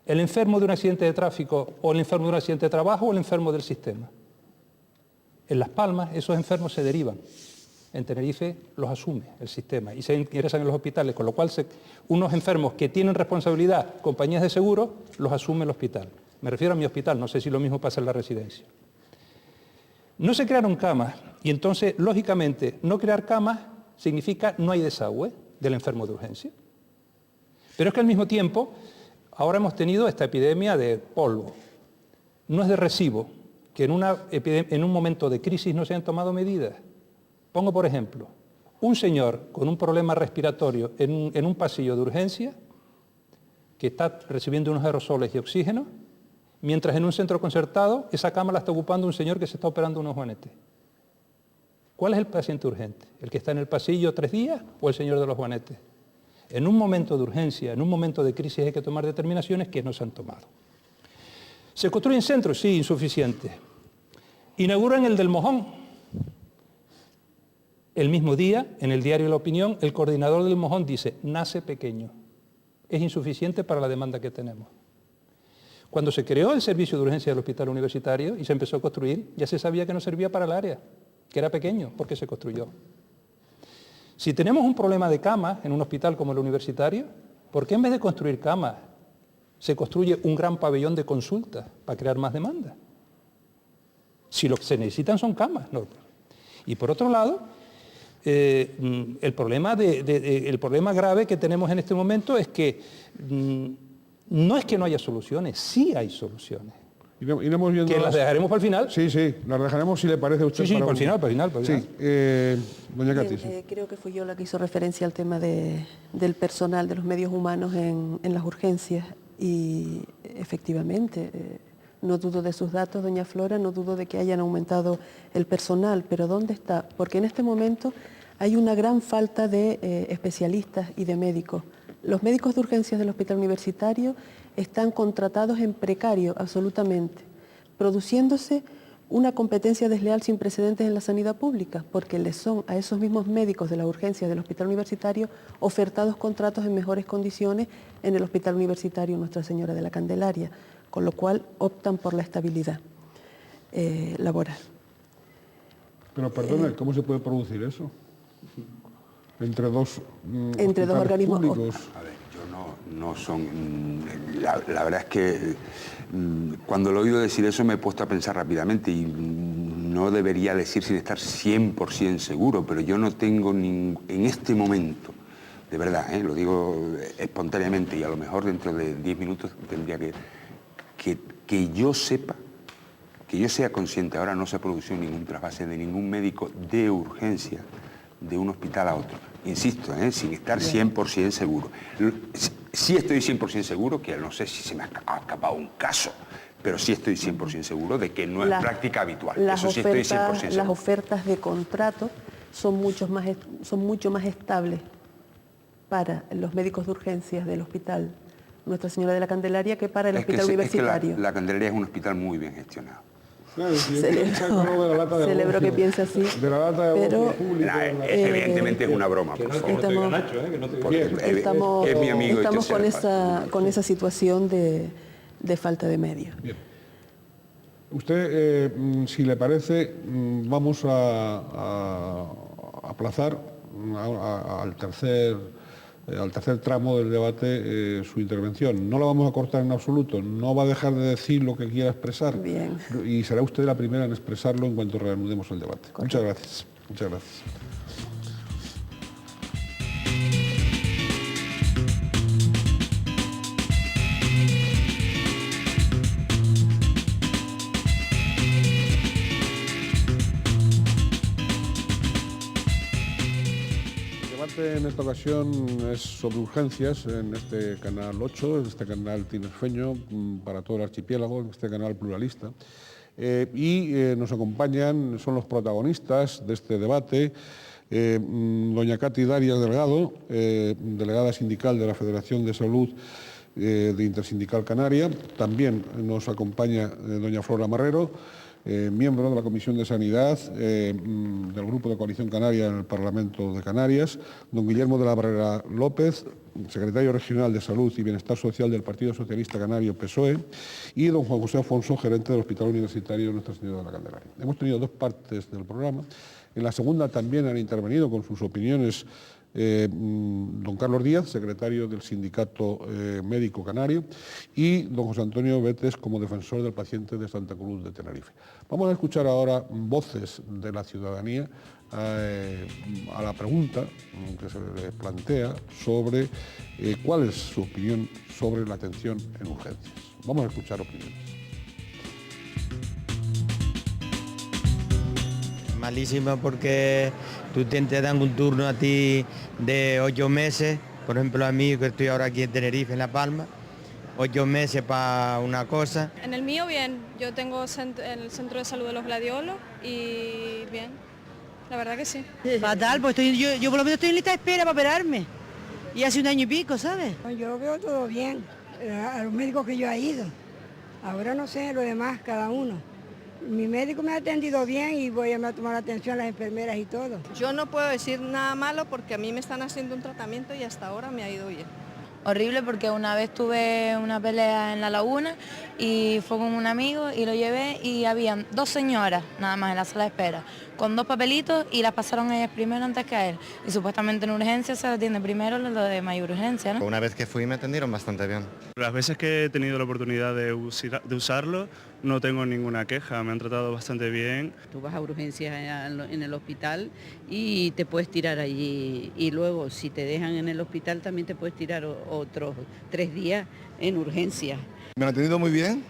S3: ¿El enfermo de un accidente de tráfico o el enfermo de un accidente de trabajo o el enfermo del sistema? En Las Palmas esos enfermos se derivan. En Tenerife los asume el sistema y se ingresan en los hospitales, con lo cual unos enfermos que tienen responsabilidad, compañías de seguro, los asume el hospital. Me refiero a mi hospital, no sé si lo mismo pasa en la residencia. No se crearon camas y entonces, lógicamente, no crear camas significa no hay desagüe del enfermo de urgencia. Pero es que al mismo tiempo, ahora hemos tenido esta epidemia de polvo. No es de recibo que en un momento de crisis no se han tomado medidas. Pongo por ejemplo, un señor con un problema respiratorio en un pasillo de urgencia que está recibiendo unos aerosoles y oxígeno, mientras en un centro concertado esa cama la está ocupando un señor que se está operando unos juanetes. ¿Cuál es el paciente urgente? ¿El que está en el pasillo 3 días o el señor de los juanetes? En un momento de urgencia, en un momento de crisis hay que tomar determinaciones que no se han tomado. ¿Se construyen centros? Sí, insuficientes. Inauguran el del Mojón. El mismo día, en el diario La Opinión, el coordinador del Mojón dice, nace pequeño, es insuficiente para la demanda que tenemos. Cuando se creó el servicio de urgencia del hospital universitario y se empezó a construir, ya se sabía que no servía para el área, que era pequeño, porque se construyó. Si tenemos un problema de camas en un hospital como el universitario, ¿por qué en vez de construir camas se construye un gran pabellón de consultas para crear más demanda? Si lo que se necesitan son camas, ¿no? Y por otro lado, el problema grave que tenemos en este momento es que no es que no haya soluciones, sí hay soluciones.
S1: Iremos viendo
S3: que las dejaremos para el final.
S1: Sí, las dejaremos si le parece a usted.
S3: Sí, para el final.
S1: Sí, doña Katy.
S5: Creo que fui yo la que hizo referencia al tema del personal, de los medios humanos en las urgencias y efectivamente, no dudo de sus datos, doña Flora, no dudo de que hayan aumentado el personal, pero ¿dónde está? Porque en este momento hay una gran falta de especialistas y de médicos. Los médicos de urgencias del hospital universitario están contratados en precario absolutamente, produciéndose una competencia desleal sin precedentes en la sanidad pública, porque les son a esos mismos médicos de las urgencias del hospital universitario ofertados contratos en mejores condiciones en el hospital universitario Nuestra Señora de la Candelaria, con lo cual optan por la estabilidad laboral.
S1: Pero perdone, ¿cómo se puede producir eso? Entre dos
S5: organismos
S1: públicos.
S4: A ver, no son... La verdad es que cuando lo he oído decir eso me he puesto a pensar rápidamente y no debería decir sin estar 100% seguro, pero yo no tengo en este momento, de verdad, lo digo espontáneamente y a lo mejor dentro de 10 minutos tendría que yo sepa, que yo sea consciente, ahora no se ha producido ningún trasvase de ningún médico de urgencia de un hospital a otro. Insisto, sin estar 100% seguro. Sí estoy 100% seguro, que no sé si se me ha escapado un caso, pero sí estoy 100% seguro de que no es práctica habitual. Eso sí estoy 100% seguro.
S5: Las ofertas de contrato son mucho más estables para los médicos de urgencias del hospital Nuestra Señora de la Candelaria que para el hospital universitario.
S4: Es que la Candelaria es un hospital muy bien gestionado.
S1: Claro,
S5: celebro que piense así,
S1: de la lata de
S5: pero
S1: público,
S4: evidentemente es una broma, por favor. Es mi amigo.
S5: Estamos con esa situación de falta de medios.
S1: Bien. Usted, si le parece, vamos a aplazar al tercer tramo del debate su intervención. No la vamos a cortar en absoluto, no va a dejar de decir lo que quiera expresar.
S5: Bien.
S1: Y será usted la primera en expresarlo en cuanto reanudemos el debate. Correcto. Muchas gracias. Muchas gracias. En esta ocasión es sobre urgencias en este canal 8, en este canal tinerfeño para todo el archipiélago, en este canal pluralista. Nos acompañan, son los protagonistas de este debate, doña Katy Darias Delgado, delegada sindical de la Federación de Salud de Intersindical Canaria. También nos acompaña doña Flora Marrero, miembro de la Comisión de Sanidad del Grupo de Coalición Canaria en el Parlamento de Canarias, don Guillermo de la Barrera López, secretario regional de Salud y Bienestar Social del Partido Socialista Canario PSOE, y don Juan José Afonso, gerente del Hospital Universitario Nuestra Señora de la Candelaria. Hemos tenido dos partes del programa. En la segunda también han intervenido con sus opiniones don Carlos Díaz, secretario del Sindicato Médico Canario, y don José Antonio Betes como defensor del paciente de Santa Cruz de Tenerife. Vamos a escuchar ahora voces de la ciudadanía a la pregunta que se les plantea sobre cuál es su opinión sobre la atención en urgencias. Vamos a escuchar opiniones.
S9: Malísima porque tú te dan un turno a ti de 8 meses, por ejemplo a mí que estoy ahora aquí en Tenerife, en La Palma, 8 meses para una cosa.
S10: En el mío bien, yo tengo el centro de salud de los Gladiolos y bien, la verdad que sí.
S11: Fatal, pues yo por lo menos estoy en lista de espera para operarme y hace 1 año y pico, ¿sabes?
S12: Yo lo veo todo bien, a los médicos que yo he ido, ahora no sé lo demás, cada uno. Mi médico me ha atendido bien y voy a tomar atención a las enfermeras y todo.
S13: Yo no puedo decir nada malo porque a mí me están haciendo un tratamiento y hasta ahora me ha ido bien.
S14: Horrible porque una vez tuve una pelea en la laguna y fue con un amigo y lo llevé y habían 2 señoras nada más en la sala de espera con 2 papelitos y las pasaron a ellas primero antes que a él. Y supuestamente en urgencia se atiende primero lo de mayor urgencia, ¿no?
S15: Una vez que fui me atendieron bastante bien.
S16: Las veces que he tenido la oportunidad de usarlo no tengo ninguna queja, me han tratado bastante bien.
S17: Tú vas a urgencias en el hospital y te puedes tirar allí y luego si te dejan en el hospital también te puedes tirar otros 3 días en urgencias.
S18: Me han atendido muy bien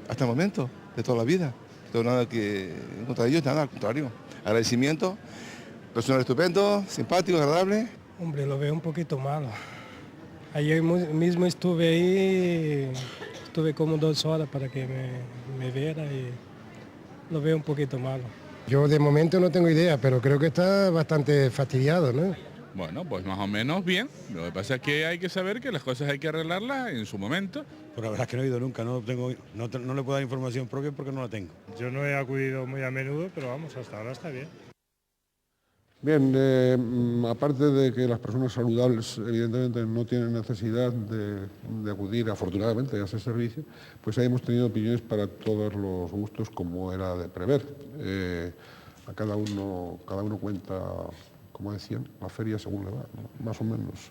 S18: hasta el momento, de toda la vida. No tengo nada que en contra de ellos, nada, al contrario. Agradecimiento, personal estupendo, simpático, agradable.
S19: Hombre, lo veo un poquito malo. Ayer mismo estuve ahí, estuve como 2 horas para que me viera y lo veo un poquito malo.
S20: Yo de momento no tengo idea, pero creo que está bastante fastidiado, ¿no?
S21: Bueno, pues más o menos bien. Lo que pasa es que hay que saber que las cosas hay que arreglarlas en su momento.
S22: Pues la verdad es que no he ido nunca, no le puedo dar información propia porque no la tengo.
S23: Yo no he acudido muy a menudo, pero vamos, hasta ahora está bien.
S1: Bien, aparte de que las personas saludables evidentemente no tienen necesidad de acudir afortunadamente a ese servicio, pues ahí hemos tenido opiniones para todos los gustos como era de prever. A cada uno cuenta, como decían, la feria según le va, ¿no? Más o menos.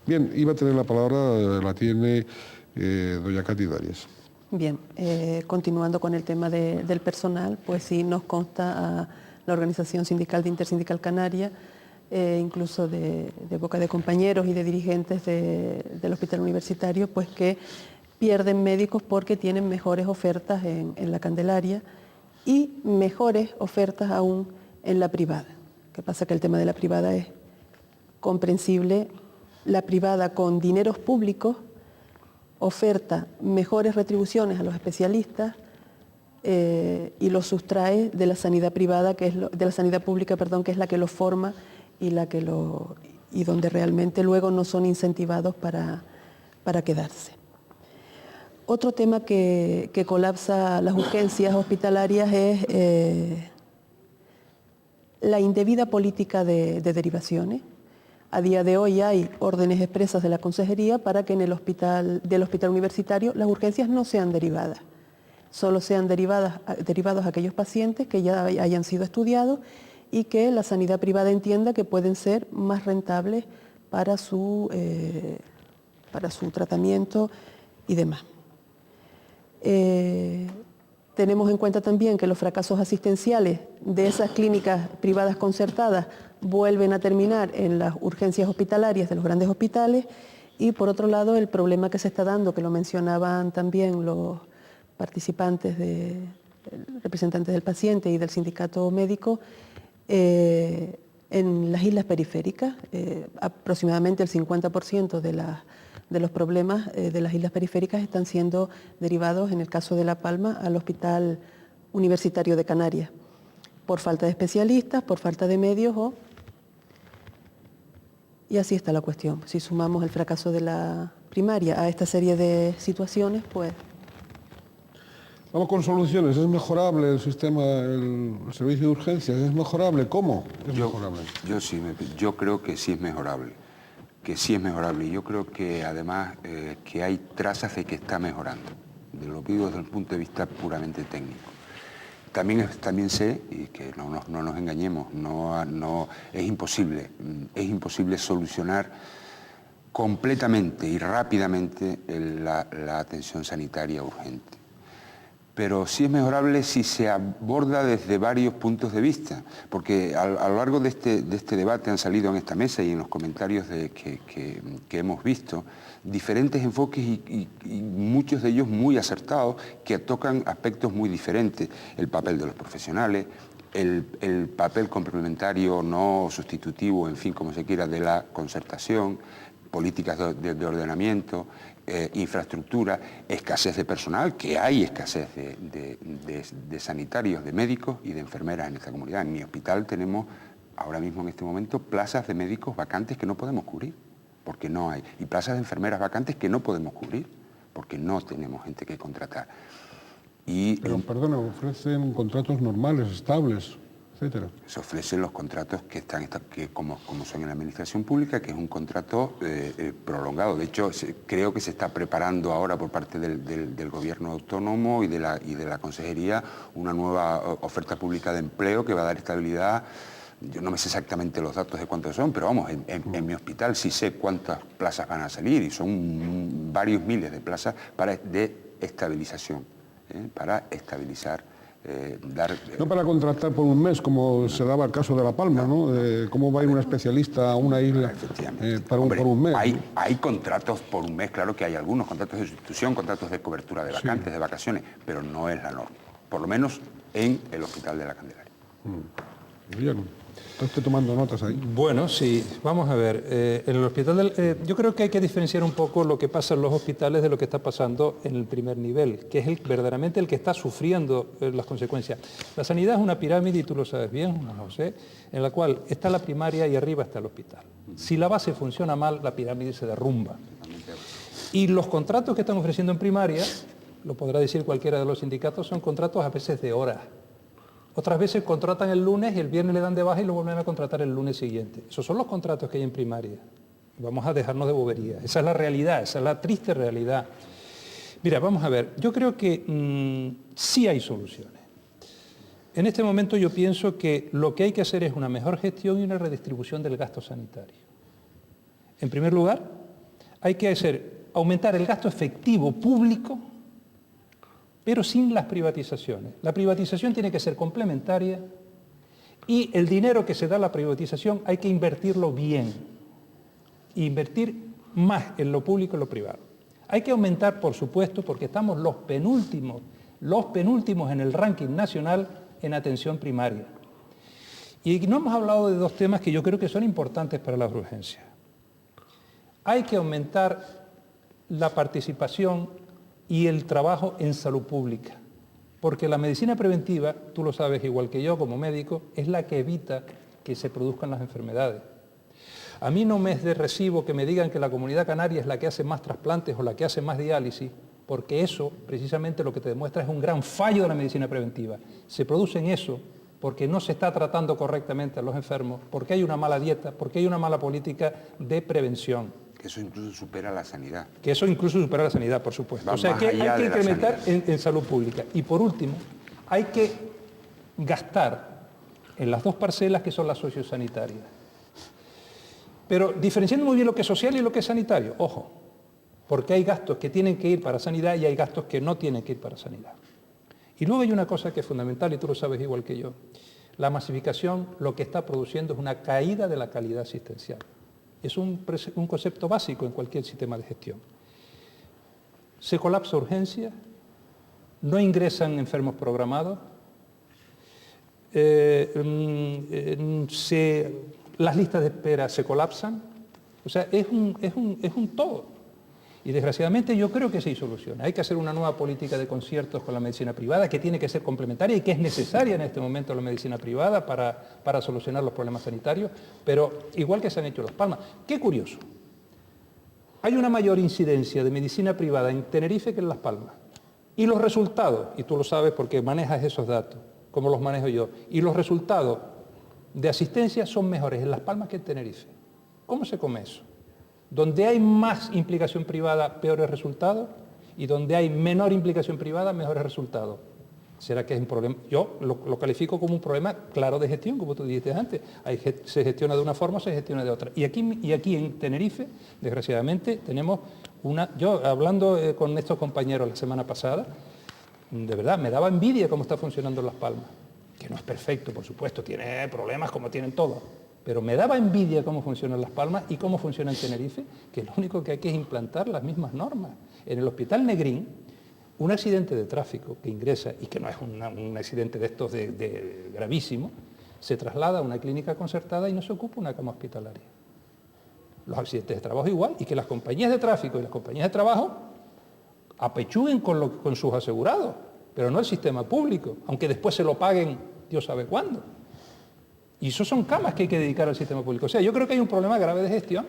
S1: Bien, iba a tener la palabra, la tiene doña Katy Darias.
S5: Bien, continuando con el tema del personal, pues sí nos consta a la Organización Sindical de Intersindical Canaria, incluso de boca de compañeros y de dirigentes del Hospital Universitario, pues que pierden médicos porque tienen mejores ofertas en la Candelaria y mejores ofertas aún en la privada. Lo que pasa es que el tema de la privada es comprensible. La privada con dineros públicos oferta mejores retribuciones a los especialistas y los sustrae de la sanidad privada, de la sanidad pública, perdón, que es la que los forma y donde realmente luego no son incentivados para quedarse. Otro tema que colapsa las urgencias hospitalarias es la indebida política de derivaciones. A día de hoy hay órdenes expresas de la Consejería para que en el hospital universitario las urgencias no sean derivadas. Solo sean derivados aquellos pacientes que ya hayan sido estudiados y que la sanidad privada entienda que pueden ser más rentables para su tratamiento y demás. Tenemos en cuenta también que los fracasos asistenciales de esas clínicas privadas concertadas vuelven a terminar en las urgencias hospitalarias de los grandes hospitales y por otro lado el problema que se está dando, que lo mencionaban también los participantes, representantes del paciente y del sindicato médico, en las islas periféricas. Aproximadamente el 50% de los problemas de las islas periféricas están siendo derivados, en el caso de La Palma, al Hospital Universitario de Canarias, por falta de especialistas, por falta de medios y así está la cuestión. Si sumamos el fracaso de la primaria a esta serie de situaciones, pues...
S1: Vamos con soluciones. ¿Es mejorable el sistema, el servicio de urgencias? ¿Es mejorable? ¿Cómo es mejorable?
S4: Yo creo que sí es mejorable. Y yo creo que además que hay trazas de que está mejorando. Lo digo desde el punto de vista puramente técnico. También sé, y que no nos engañemos, es imposible solucionar completamente y rápidamente la atención sanitaria urgente. Pero sí es mejorable si se aborda desde varios puntos de vista, porque a lo largo de este debate han salido en esta mesa y en los comentarios que hemos visto diferentes enfoques y muchos de ellos muy acertados que tocan aspectos muy diferentes. El papel de los profesionales, el papel complementario no sustitutivo, en fin, como se quiera, de la concertación, políticas de ordenamiento, infraestructura, escasez de personal, que hay escasez de sanitarios, de médicos y de enfermeras en esta comunidad. En mi hospital tenemos ahora mismo en este momento plazas de médicos vacantes que no podemos cubrir, porque no hay, y plazas de enfermeras vacantes que no podemos cubrir, porque no tenemos gente que contratar.
S1: Pero, perdona, ofrecen contratos normales, estables, etcétera.
S4: Se ofrecen los contratos como son en la administración pública, que es un contrato prolongado. De hecho, creo que se está preparando ahora por parte del gobierno autónomo y de la consejería una nueva oferta pública de empleo que va a dar estabilidad. Yo no me sé exactamente los datos de cuántos son, pero vamos, en mi hospital sí sé cuántas plazas van a salir y son varios miles de plazas de estabilización, para estabilizar.
S1: No para contratar por un mes, como se daba el caso de La Palma, ¿no? ¿Cómo va a ir un especialista a una isla por un mes?
S4: Hay contratos por un mes, claro que hay algunos, contratos de sustitución, contratos de cobertura de vacantes, de vacaciones, pero no es la norma, por lo menos en el Hospital de la Candelaria.
S1: Bien. Estoy tomando notas ahí.
S3: Bueno, sí, vamos a ver. En el hospital yo creo que hay que diferenciar un poco lo que pasa en los hospitales de lo que está pasando en el primer nivel, que es verdaderamente el que está sufriendo las consecuencias. La sanidad es una pirámide, y tú lo sabes bien, José, en la cual está la primaria y arriba está el hospital. Si la base funciona mal, la pirámide se derrumba. Y los contratos que están ofreciendo en primaria, lo podrá decir cualquiera de los sindicatos, son contratos a veces de horas. Otras veces contratan el lunes y el viernes le dan de baja y lo vuelven a contratar el lunes siguiente. Esos son los contratos que hay en primaria. Vamos a dejarnos de boberías. Esa es la realidad, esa es la triste realidad. Mira, vamos a ver, yo creo que sí hay soluciones. En este momento yo pienso que lo que hay que hacer es una mejor gestión y una redistribución del gasto sanitario. En primer lugar, hay que aumentar el gasto efectivo público, pero sin las privatizaciones. La privatización tiene que ser complementaria y el dinero que se da a la privatización hay que invertirlo bien. Invertir más en lo público y en lo privado. Hay que aumentar, por supuesto, porque estamos los penúltimos en el ranking nacional en atención primaria. Y no hemos hablado de dos temas que yo creo que son importantes para las urgencias. Hay que aumentar la participación y el trabajo en salud pública, porque la medicina preventiva, tú lo sabes igual que yo como médico, es la que evita que se produzcan las enfermedades. A mí no me es de recibo que me digan que la Comunidad Canaria es la que hace más trasplantes o la que hace más diálisis, porque eso precisamente lo que te demuestra es un gran fallo de la medicina preventiva. Se producen eso porque no se está tratando correctamente a los enfermos, porque hay una mala dieta, porque hay una mala política de prevención.
S4: Que eso incluso supera la sanidad.
S3: Que eso incluso supera la sanidad, por supuesto. O sea que hay que incrementar en salud pública. Y por último, hay que gastar en las dos parcelas que son las sociosanitarias. Pero diferenciando muy bien lo que es social y lo que es sanitario, ojo, porque hay gastos que tienen que ir para sanidad y hay gastos que no tienen que ir para sanidad. Y luego hay una cosa que es fundamental, y tú lo sabes igual que yo. La masificación lo que está produciendo es una caída de la calidad asistencial. Es un concepto básico en cualquier sistema de gestión. Se colapsa urgencia, no ingresan enfermos programados, las listas de espera se colapsan, o sea, es un todo. Y desgraciadamente yo creo que sí hay soluciones. Hay que hacer una nueva política de conciertos con la medicina privada que tiene que ser complementaria y que es necesaria en este momento la medicina privada para solucionar los problemas sanitarios, pero igual que se han hecho en Las Palmas. Qué curioso. Hay una mayor incidencia de medicina privada en Tenerife que en Las Palmas. Y los resultados, y tú lo sabes porque manejas esos datos, como los manejo yo, y los resultados de asistencia son mejores en Las Palmas que en Tenerife. ¿Cómo se come eso? Donde hay más implicación privada, peores resultados, y donde hay menor implicación privada, mejores resultados. ¿Será que es un problema? Yo lo califico como un problema claro de gestión, como tú dijiste antes. Se gestiona de una forma, se gestiona de otra. Y aquí en Tenerife, desgraciadamente, tenemos yo hablando con estos compañeros la semana pasada, de verdad, me daba envidia cómo está funcionando Las Palmas. Que no es perfecto, por supuesto, tiene problemas como tienen todos. Pero me daba envidia cómo funcionan Las Palmas y cómo funciona en Tenerife, que lo único que hay que es implantar las mismas normas. En el Hospital Negrín, un accidente de tráfico que ingresa, y que no es un accidente de estos de gravísimo, se traslada a una clínica concertada y no se ocupa una cama hospitalaria. Los accidentes de trabajo igual, y que las compañías de tráfico y las compañías de trabajo apechuguen con sus asegurados, pero no el sistema público, aunque después se lo paguen Dios sabe cuándo. Y eso son camas que hay que dedicar al sistema público. O sea, yo creo que hay un problema grave de gestión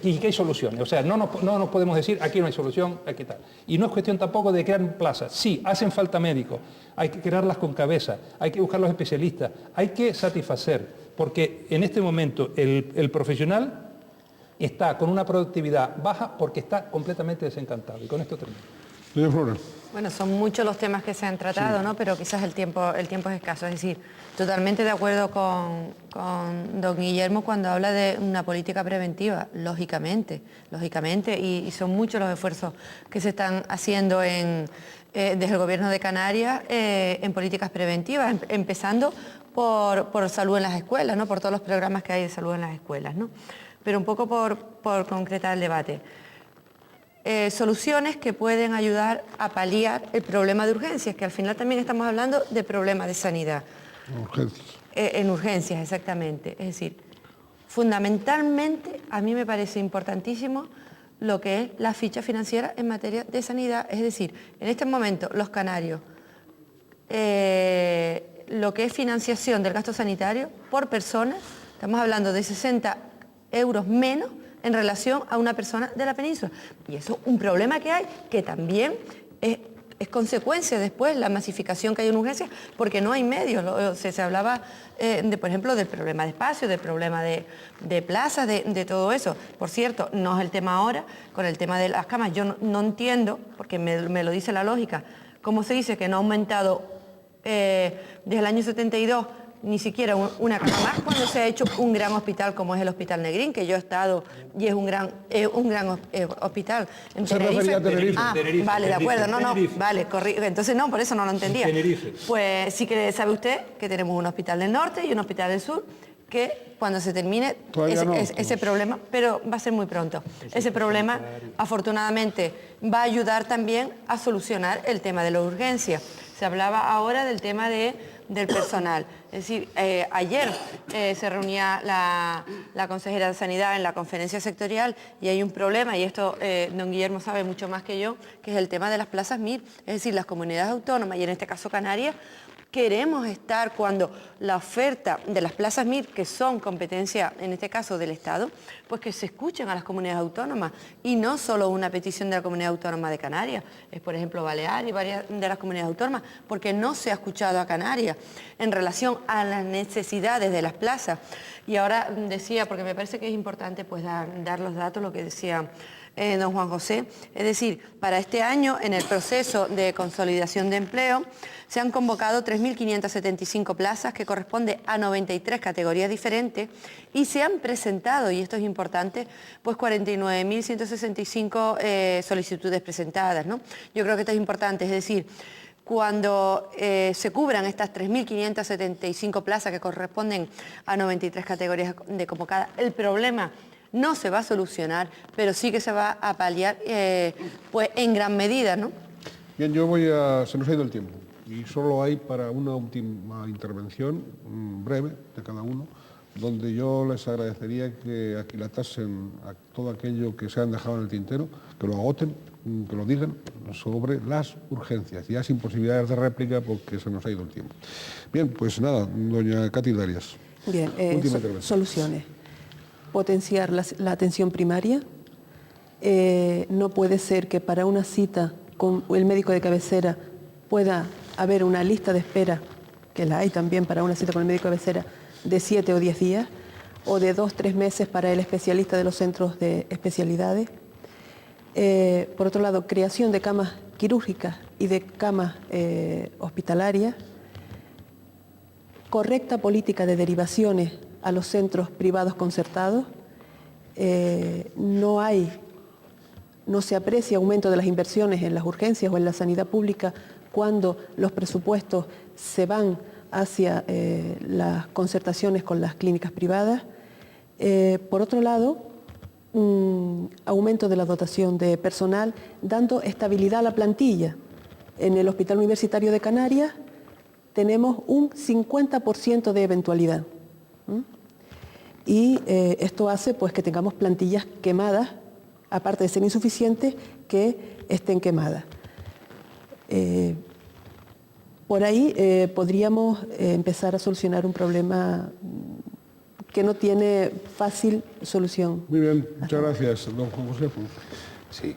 S3: y que hay soluciones. O sea, no nos podemos decir aquí no hay solución, aquí tal. Y no es cuestión tampoco de crear plazas. Sí, hacen falta médicos, hay que crearlas con cabeza, hay que buscar los especialistas, hay que satisfacer, porque en este momento el profesional está con una productividad baja porque está completamente desencantado. Y con esto termino.
S1: Doña Flora.
S2: Bueno, son muchos los temas que se han tratado, sí, ¿no? Pero quizás el tiempo es escaso. Es decir, totalmente de acuerdo con don Guillermo cuando habla de una política preventiva, lógicamente, y son muchos los esfuerzos que se están haciendo desde el Gobierno de Canarias en políticas preventivas, empezando por salud en las escuelas, ¿no? Por todos los programas que hay de salud en las escuelas, ¿no? Pero un poco por concretar el debate. Soluciones que pueden ayudar a paliar el problema de urgencias, que al final también estamos hablando de problemas de sanidad.
S1: Urgencias.
S2: En urgencias, exactamente. Es decir, fundamentalmente a mí me parece importantísimo lo que es la ficha financiera en materia de sanidad. Es decir, en este momento los canarios, lo que es financiación del gasto sanitario por persona, estamos hablando de 60 euros menos en relación a una persona de la península. Y eso es un problema que hay, que también es consecuencia después la masificación que hay en urgencias, porque no hay medios. Se hablaba, por ejemplo, del problema de espacio, del problema de plazas, de todo eso. Por cierto, no es el tema ahora, con el tema de las camas. Yo no entiendo, porque me lo dice la lógica, cómo se dice que no ha aumentado desde el año 72 ni siquiera una cama más cuando se ha hecho un gran hospital como es el Hospital Negrín, que yo he estado y es un gran hospital en Tenerife.
S1: Se refería a Tenerife.
S2: Tenerife, vale, de acuerdo, vale, entonces no, por eso no lo entendía.
S3: Tenerife.
S2: Pues sí que sabe usted que tenemos un hospital del norte y un hospital del sur, que cuando se termine ese problema, pero va a ser muy pronto, ese problema afortunadamente va a ayudar también a solucionar el tema de la urgencia. Se hablaba ahora del tema del personal. Es decir, ayer se reunía la consejera de Sanidad en la conferencia sectorial y hay un problema, y esto don Guillermo sabe mucho más que yo, que es el tema de las plazas MIR. Es decir, las comunidades autónomas, y en este caso Canarias, queremos estar cuando la oferta de las plazas MIR, que son competencia, en este caso, del Estado, pues que se escuchen a las comunidades autónomas y no solo una petición de la Comunidad Autónoma de Canarias, es por ejemplo Baleares y varias de las comunidades autónomas, porque no se ha escuchado a Canarias en relación a las necesidades de las plazas. Y ahora decía, porque me parece que es importante pues dar los datos, lo que decía don Juan José, es decir, para este año en el proceso de consolidación de empleo se han convocado 3.575 plazas que corresponde a 93 categorías diferentes y se han presentado, y esto es importante, pues 49.165 solicitudes presentadas, ¿no? Yo creo que esto es importante, es decir, cuando se cubran estas 3.575 plazas que corresponden a 93 categorías de convocadas, el problema no se va a solucionar, pero sí que se va a paliar pues en gran medida, ¿no?
S1: Bien, se nos ha ido el tiempo y solo hay para una última intervención breve de cada uno, donde yo les agradecería que aquilatasen a todo aquello que se han dejado en el tintero, que lo agoten, que lo digan sobre las urgencias. Ya sin posibilidades de réplica porque se nos ha ido el tiempo. Bien, pues nada, doña Katy Darias.
S5: Bien, soluciones. Potenciar la atención primaria. No puede ser que para una cita con el médico de cabecera pueda haber una lista de espera, que la hay también para una cita con el médico de cabecera, de 7 o 10 días, o de 2-3 meses para el especialista de los centros de especialidades. Por otro lado, creación de camas quirúrgicas y de camas hospitalarias, correcta política de derivaciones a los centros privados concertados. No se aprecia aumento de las inversiones en las urgencias o en la sanidad pública cuando los presupuestos se van hacia las concertaciones con las clínicas privadas. Por otro lado, aumento de la dotación de personal, dando estabilidad a la plantilla. En el Hospital Universitario de Canarias tenemos un 50% de eventualidad. Y esto hace pues, que tengamos plantillas quemadas, aparte de ser insuficientes, que estén quemadas. Por ahí podríamos empezar a solucionar un problema que no tiene fácil solución.
S1: Muy bien, muchas gracias, don Juan José.
S4: Sí,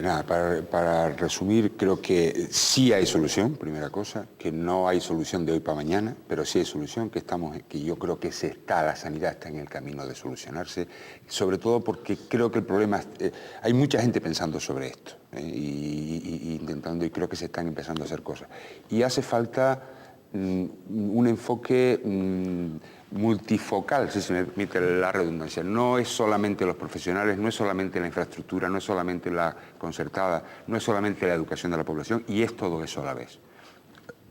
S4: nada, para resumir, creo que sí hay solución, primera cosa, que no hay solución de hoy para mañana, pero sí hay solución, que yo creo que la sanidad está en el camino de solucionarse, sobre todo porque creo que el problema, hay mucha gente pensando sobre esto, y intentando, y creo que se están empezando a hacer cosas. Y hace falta un enfoque multifocal, si se me permite la redundancia. No es solamente los profesionales, no es solamente la infraestructura, no es solamente la concertada, no es solamente la educación de la población, y es todo eso a la vez.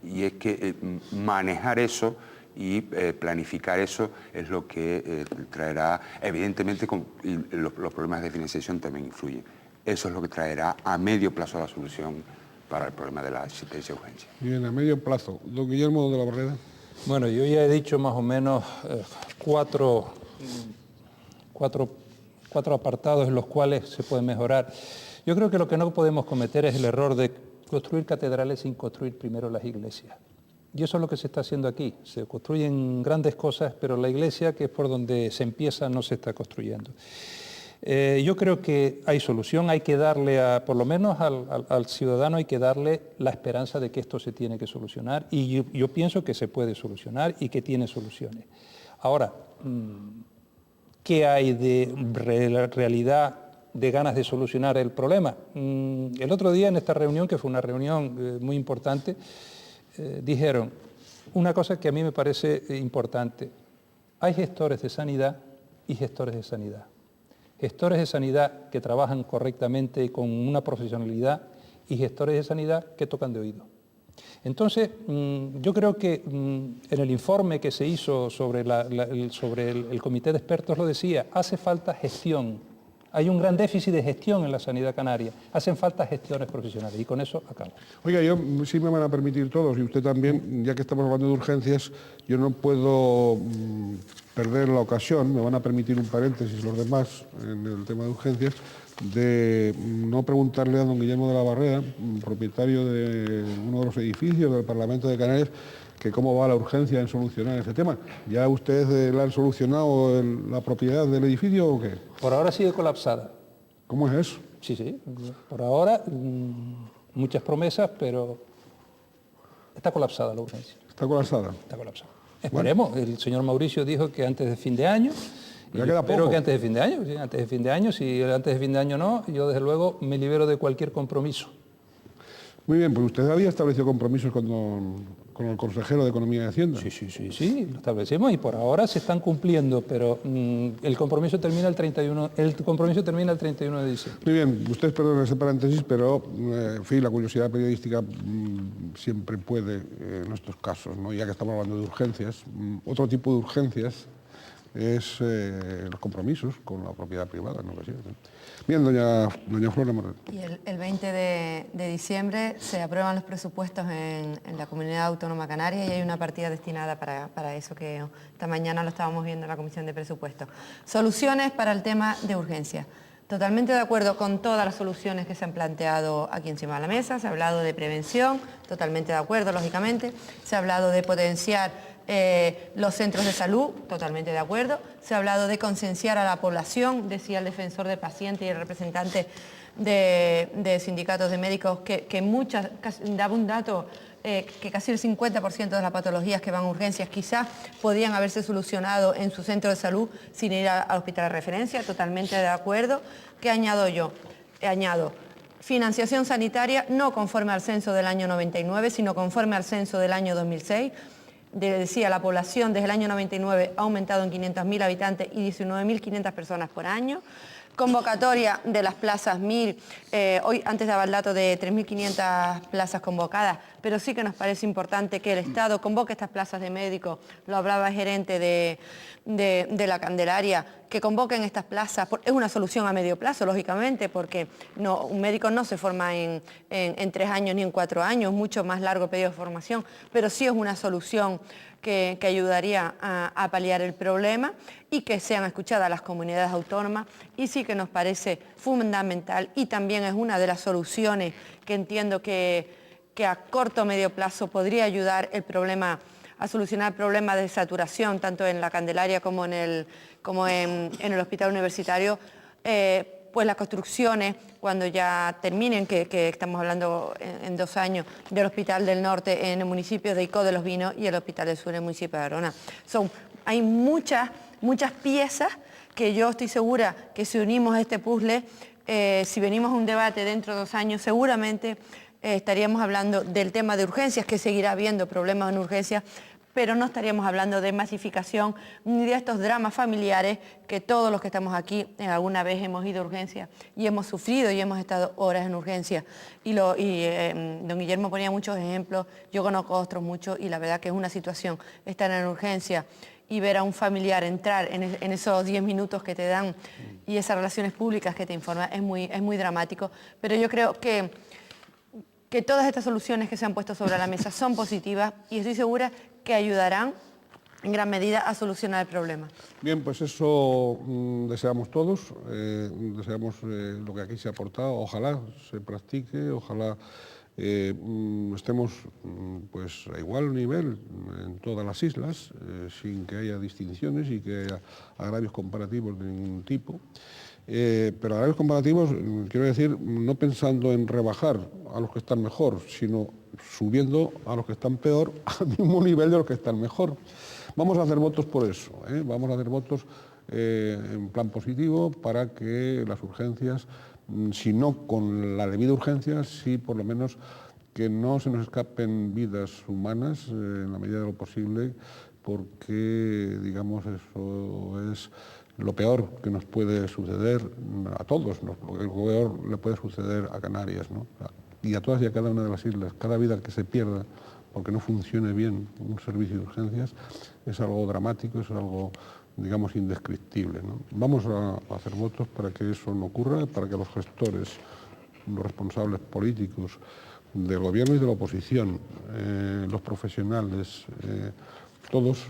S4: Y es que manejar eso y planificar eso es lo que traerá, evidentemente los problemas de financiación también influyen. Eso es lo que traerá a medio plazo la solución para el problema de la asistencia de urgencia.
S1: Bien, a medio plazo. Don Guillermo de la Barrera.
S3: Bueno, yo ya he dicho más o menos cuatro apartados en los cuales se puede mejorar. Yo creo que lo que no podemos cometer es el error de construir catedrales sin construir primero las iglesias. Y eso es lo que se está haciendo aquí. Se construyen grandes cosas, pero la iglesia, que es por donde se empieza, no se está construyendo. Yo creo que hay solución, hay que darle, por lo menos al ciudadano, hay que darle la esperanza de que esto se tiene que solucionar, y yo pienso que se puede solucionar y que tiene soluciones. Ahora, ¿qué hay de realidad, de ganas de solucionar el problema? El otro día en esta reunión, que fue una reunión muy importante, dijeron una cosa que a mí me parece importante: hay gestores de sanidad y gestores de sanidad. Gestores de sanidad que trabajan correctamente y con una profesionalidad, y gestores de sanidad que tocan de oído. Entonces, yo creo que en el informe que se hizo sobre el comité de expertos lo decía, hace falta gestión. Hay un gran déficit de gestión en la sanidad canaria. Hacen falta gestiones profesionales, y con eso acabo.
S1: Oiga, yo sí me van a permitir todos, y usted también, ya que estamos hablando de urgencias, yo no puedo perder la ocasión, me van a permitir un paréntesis los demás en el tema de urgencias, de no preguntarle a don Guillermo de la Barrera, propietario de uno de los edificios del Parlamento de Canarias, que cómo va la urgencia en solucionar ese tema. ¿Ya ustedes le han solucionado la propiedad del edificio o qué?
S3: Por ahora sigue colapsada.
S1: ¿Cómo es eso?
S3: Sí. Por ahora muchas promesas, pero está colapsada la urgencia.
S1: ¿Está colapsada?
S3: Está colapsada. Esperemos. Bueno. El señor Mauricio dijo que antes de fin de año.
S1: Ya queda
S3: espero
S1: poco.
S3: Que antes de fin de año, sí, antes de fin de año. Si antes de fin de año no, yo desde luego me libero de cualquier compromiso.
S1: Muy bien, pues usted había establecido compromisos con el consejero de Economía y Hacienda.
S3: Sí, lo establecimos y por ahora se están cumpliendo, pero el compromiso termina el 31 de diciembre.
S1: Muy bien, ustedes perdonen ese paréntesis, pero en fin, la curiosidad periodística siempre puede en estos casos, ¿no? Ya que estamos hablando de urgencias, otro tipo de urgencias es los compromisos con la propiedad privada en ocasiones. Bien, doña Flora Morel.
S2: Y el 20 de diciembre se aprueban los presupuestos en la Comunidad Autónoma Canaria, y hay una partida destinada para eso, que esta mañana lo estábamos viendo en la Comisión de Presupuestos. Soluciones para el tema de urgencia. Totalmente de acuerdo con todas las soluciones que se han planteado aquí encima de la mesa. Se ha hablado de prevención, totalmente de acuerdo, lógicamente. Se ha hablado de potenciar Los centros de salud, totalmente de acuerdo. Se ha hablado de concienciar a la población, decía el defensor de pacientes y el representante de sindicatos de médicos, que daba un dato que casi el 50% de las patologías que van a urgencias quizás podían haberse solucionado en su centro de salud sin ir al hospital de referencia, totalmente de acuerdo. ¿Qué añado yo? Añado financiación sanitaria no conforme al censo del año 99, sino conforme al censo del año 2006. Decía, la población desde el año 99 ha aumentado en 500.000 habitantes y 19.500 personas por año. Convocatoria de las plazas 1.000, hoy antes daba el dato de 3.500 plazas convocadas, pero sí que nos parece importante que el Estado convoque estas plazas de médicos, lo hablaba el gerente de la Candelaria, que convoquen estas plazas. Es una solución a medio plazo, lógicamente, porque un médico no se forma en 3 años ni en 4 años, mucho más largo periodo de formación, pero sí es una solución que ayudaría a paliar el problema y que sean escuchadas las comunidades autónomas, y sí que nos parece fundamental y también es una de las soluciones que entiendo que a corto o medio plazo podría ayudar a solucionar el problema de saturación tanto en la Candelaria como en el hospital universitario, pues las construcciones, cuando ya terminen, que estamos hablando en 2 años, del Hospital del Norte en el municipio de Icó de los Vinos y el Hospital del Sur en el municipio de Arona. Hay muchas piezas que yo estoy segura que si unimos a este puzzle, si venimos a un debate dentro de 2 años, seguramente estaríamos hablando del tema de urgencias, que seguirá habiendo problemas en urgencias, pero no estaríamos hablando de masificación ni de estos dramas familiares que todos los que estamos aquí alguna vez hemos ido a urgencias y hemos sufrido y hemos estado horas en urgencias. Don Guillermo ponía muchos ejemplos, yo conozco otros muchos, y la verdad que es una situación estar en urgencia y ver a un familiar entrar en esos 10 minutos que te dan y esas relaciones públicas que te informan es muy dramático. Pero yo creo que todas estas soluciones que se han puesto sobre la mesa son positivas y estoy segura que ayudarán en gran medida a solucionar el problema.
S1: Bien, pues eso deseamos todos, deseamos lo que aquí se ha aportado, ojalá se practique, ojalá estemos pues a igual nivel en todas las islas, sin que haya distinciones y que haya agravios comparativos de ningún tipo. Pero agravios comparativos, quiero decir, no pensando en rebajar a los que están mejor, sino subiendo a los que están peor al mismo nivel de los que están mejor. Vamos a hacer votos por eso, vamos a hacer votos en plan positivo para que las urgencias, si no con la debida urgencia, sí por lo menos que no se nos escapen vidas humanas en la medida de lo posible, porque digamos eso es lo peor que nos puede suceder a todos, lo peor le puede suceder a Canarias, ¿no? Y a todas y a cada una de las islas. Cada vida que se pierda porque no funcione bien un servicio de urgencias es algo dramático, es algo, digamos, indescriptible, ¿no? Vamos a hacer votos para que eso no ocurra, para que los gestores, los responsables políticos del gobierno y de la oposición, los profesionales, todos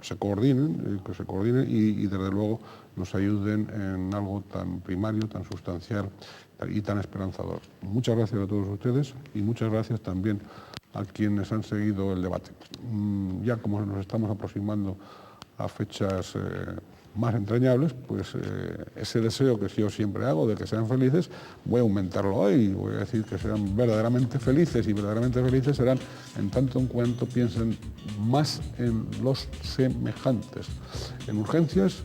S1: se coordinen y desde luego nos ayuden en algo tan primario, tan sustancial y tan esperanzador. Muchas gracias a todos ustedes y muchas gracias también a quienes han seguido el debate. Ya como nos estamos aproximando a fechas más entrañables, pues ese deseo que yo siempre hago de que sean felices, voy a aumentarlo hoy, voy a decir que sean verdaderamente felices, y verdaderamente felices serán en tanto en cuanto piensen más en los semejantes, en urgencias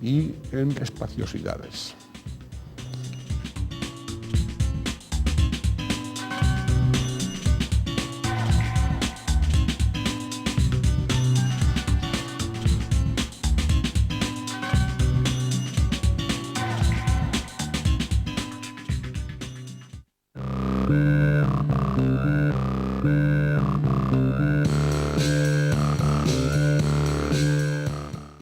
S1: y en espaciosidades.